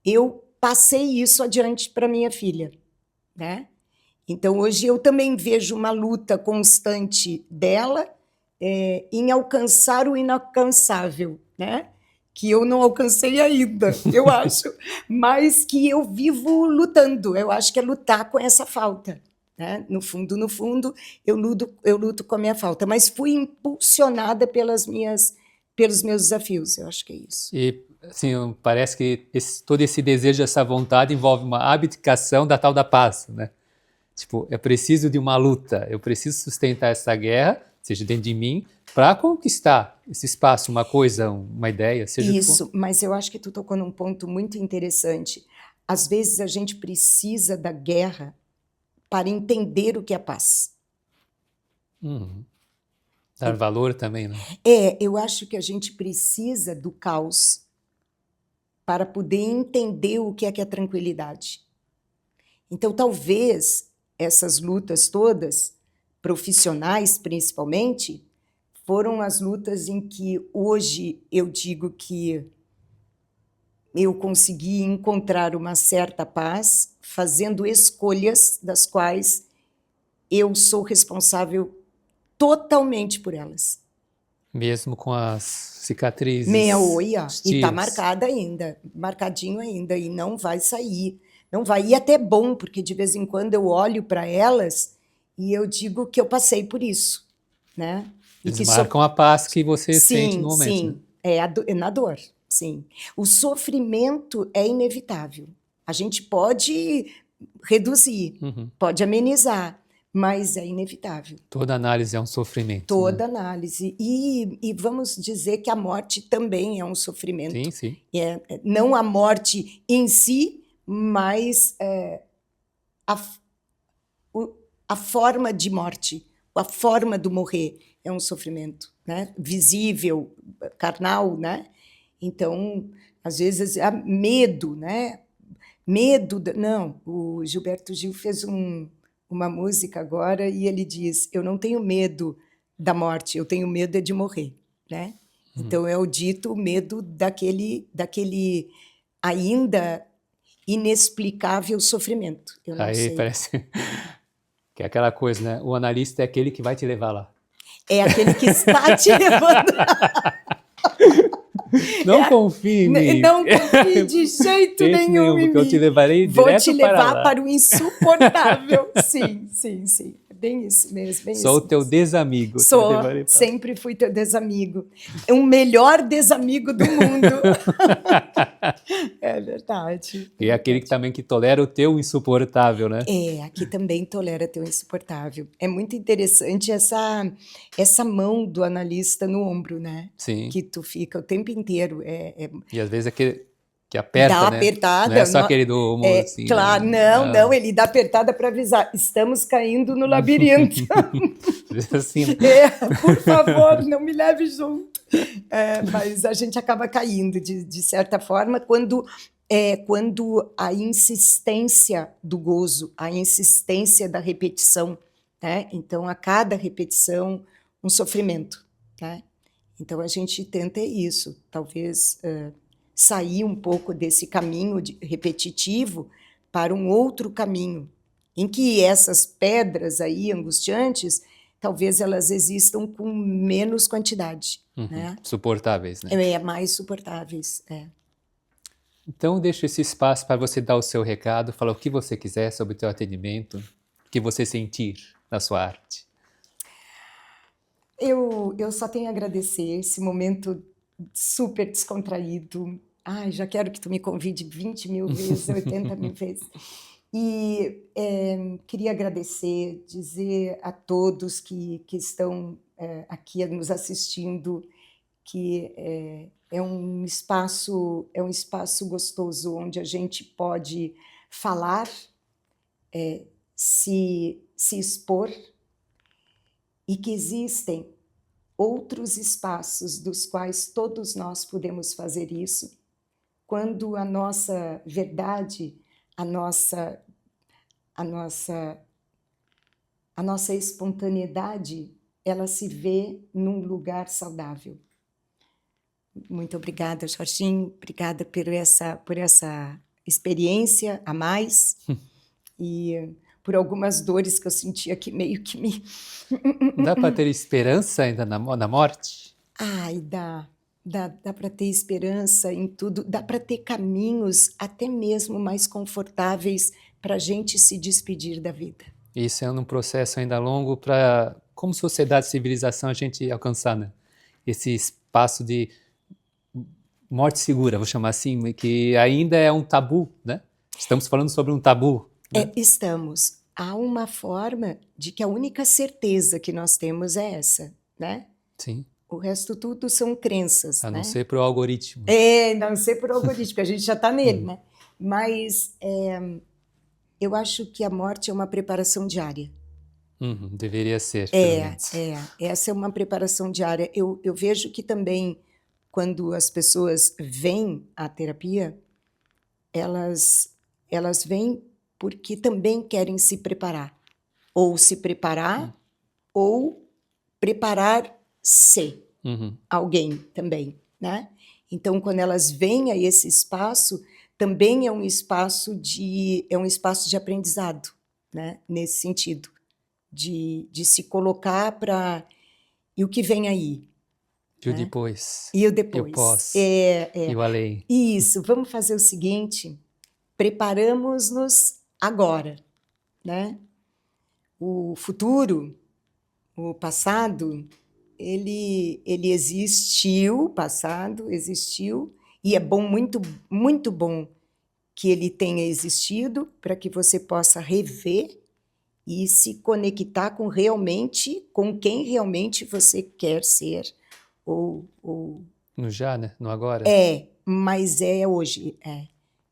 eu passei isso adiante para minha filha, né? Então, hoje eu também vejo uma luta constante dela em alcançar o inalcançável, né? Que eu não alcancei ainda, eu acho, mas que eu vivo lutando. Eu acho que é lutar com essa falta, né? No fundo, eu luto com a minha falta, mas fui impulsionada pelos meus desafios, eu acho que é isso. E assim, parece que todo esse desejo, essa vontade envolve uma abdicação da tal da paz, né? Tipo, é preciso de uma luta, eu preciso sustentar essa guerra, seja dentro de mim, para conquistar esse espaço, uma coisa, uma ideia, seja o que for. Isso, mas eu acho que tu tocou num ponto muito interessante. Às vezes a gente precisa da guerra para entender o que é paz. Dar valor também, né? Eu acho que a gente precisa do caos para poder entender o que é tranquilidade. Então, talvez essas lutas todas, profissionais principalmente, foram as lutas em que hoje eu digo que eu consegui encontrar uma certa paz fazendo escolhas das quais eu sou responsável totalmente por elas. Mesmo com as cicatrizes, E está marcada ainda, marcadinho ainda, e não vai sair. Não vai. E até bom, porque de vez em quando eu olho para elas e eu digo que eu passei por isso, né? Eles marcam a paz que você sente no momento. Sim, né? é na dor, sim. O sofrimento é inevitável. A gente pode reduzir, pode amenizar, mas é inevitável. Toda análise é um sofrimento. Toda análise. E vamos dizer que a morte também é um sofrimento. Sim, sim. Não a morte em si, mas a forma de morte, a forma do morrer é um sofrimento, né? Visível, carnal, né? Então, às vezes, há medo, né? Não, o Gilberto Gil fez uma música agora e ele diz: eu não tenho medo da morte, eu tenho medo de morrer, né? Então é o dito medo daquele ainda inexplicável sofrimento. Eu não sei. Parece que é aquela coisa, né? O analista é aquele que vai te levar lá. É aquele que está te levando. Não confie em mim. Não confie de jeito nenhum em mim. Porque eu te levarei direto Vou te levar lá. para o insuportável. Sim. Bem isso mesmo. Bem Sou isso o teu mesmo. desamigo. Sempre fui teu desamigo. É o melhor desamigo do mundo. É verdade. E é aquele também que tolera o teu insuportável, né? Aqui também tolera teu insuportável. É muito interessante essa mão do analista no ombro, né? Sim. Que tu fica o tempo inteiro. E às vezes aquele que aperta, dá né? apertada. Não é só aquele do ombro, assim. Claro, né? não, ele dá apertada para avisar. Estamos caindo no labirinto. assim. Por favor, não me leve junto. Mas a gente acaba caindo, de certa forma, quando a insistência do gozo, a insistência da repetição, né? Então, a cada repetição, um sofrimento, né? Então, a gente tenta isso, talvez sair um pouco desse caminho repetitivo para um outro caminho, em que essas pedras aí angustiantes, talvez elas existam com menos quantidade. Né? Suportáveis, né? Mais suportáveis, Então, deixo esse espaço para você dar o seu recado, falar o que você quiser sobre o teu atendimento, o que você sentir na sua arte. Eu só tenho a agradecer esse momento super descontraído. Ai, já quero que tu me convide 20 mil vezes, 80 mil vezes. E queria agradecer, dizer a todos que estão aqui nos assistindo que é um espaço gostoso onde a gente pode falar, se expor, e que existem outros espaços dos quais todos nós podemos fazer isso, quando a nossa verdade, a nossa espontaneidade, ela se vê num lugar saudável. Muito obrigada, Jorginho, obrigada por essa experiência a mais e por algumas dores que eu senti aqui meio que me... Dá para ter esperança ainda na morte? Ai, dá para ter esperança em tudo, dá para ter caminhos até mesmo mais confortáveis para a gente se despedir da vida. Isso é um processo ainda longo para, como sociedade e civilização, a gente alcançar, né? Esse espaço de morte segura, vou chamar assim, que ainda é um tabu, né? Estamos falando sobre um tabu. Né? Estamos. Há uma forma de que a única certeza que nós temos é essa, né? Sim. O resto tudo são crenças, a né? não ser por algoritmo. Não ser por algoritmo, porque a gente já está nele, né? Mas eu acho que a morte é uma preparação diária. Deveria ser, pelo menos. Essa é uma preparação diária. Eu vejo que também, quando as pessoas vêm à terapia, elas vêm porque também querem se preparar. Ou se preparar, ou preparar-se alguém também, né? Então, quando elas vêm a esse espaço, também é um espaço de aprendizado, né? Nesse sentido, de se colocar para... E o que vem aí? E o depois. E o depois. E o pós. E o além. Isso, vamos fazer o seguinte, preparamos-nos agora, né? O futuro, o passado, ele existiu, o passado existiu, e é bom, muito, muito bom que ele tenha existido para que você possa rever e se conectar com quem realmente você quer ser. No já, né? No agora. Mas é hoje,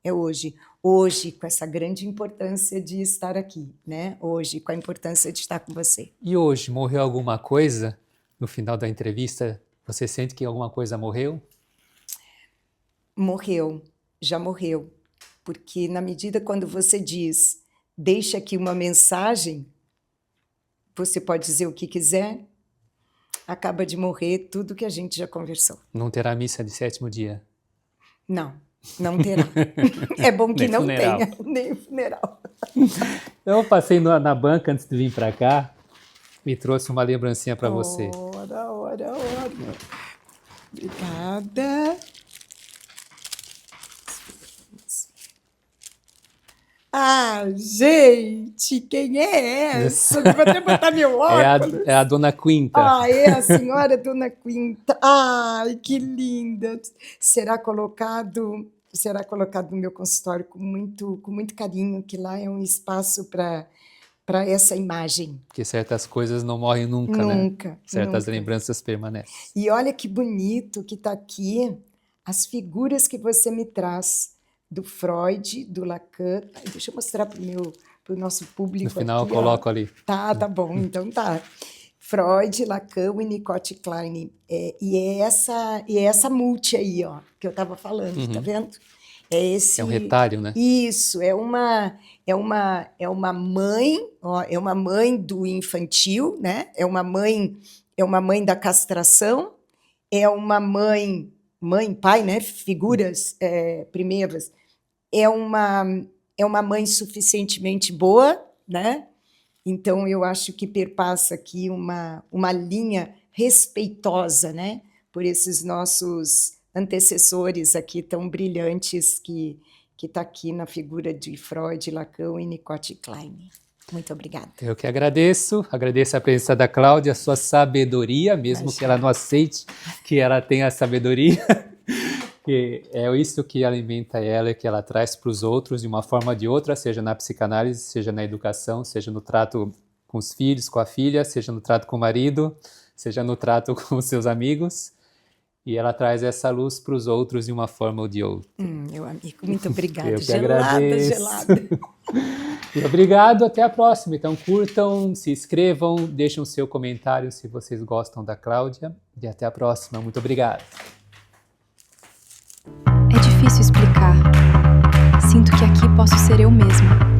é hoje. Hoje, com essa grande importância de estar aqui, né? Hoje, com a importância de estar com você. E hoje, morreu alguma coisa no final da entrevista? Você sente que alguma coisa morreu? Morreu, já morreu. Porque na medida quando você diz, deixa aqui uma mensagem, você pode dizer o que quiser, acaba de morrer tudo que a gente já conversou. Não terá missa de 7º dia? Não terá. É bom que não funeral. tenha, nem funeral. Eu passei na banca antes de vir para cá e trouxe uma lembrancinha para você. Ora. Obrigada. Ah, gente, quem é essa? Vou até botar meu óculos. É a Dona Quinta. É a senhora Dona Quinta. Ai, que linda. Será colocado no meu consultório com muito carinho, que lá é um espaço para essa imagem. Porque certas coisas não morrem nunca, né? Certas lembranças permanecem. E olha que bonito que está aqui as figuras que você me traz do Freud, do Lacan. Deixa eu mostrar para o nosso público. No final aqui, eu coloco ali. Tá bom, então tá. Freud, Lacan, Winnicott e Klein. E é essa multi aí, ó, que eu estava falando, tá vendo? É um retalho, né? Isso, é uma mãe, ó, é uma mãe do infantil, né? É uma mãe da castração, é uma mãe, pai, né? Figuras primeiras. É uma mãe suficientemente boa, né? Então eu acho que perpassa aqui uma linha respeitosa, né? Por esses nossos antecessores aqui tão brilhantes que está aqui na figura de Freud, Lacan e Winnicott Klein. Muito obrigada. Eu que agradeço a presença da Cláudia, a sua sabedoria, mesmo que ela não aceite que ela tenha sabedoria, que é isso que alimenta ela e que ela traz para os outros de uma forma ou de outra, seja na psicanálise, seja na educação, seja no trato com os filhos, com a filha, seja no trato com o marido, seja no trato com os seus amigos. E ela traz essa luz para os outros de uma forma ou de outra. Meu amigo, muito obrigada. Eu que agradeço. Gelada. E obrigado, até a próxima. Então curtam, se inscrevam, deixem o seu comentário se vocês gostam da Cláudia. E até a próxima. Muito obrigado. É difícil explicar. Sinto que aqui posso ser eu mesma.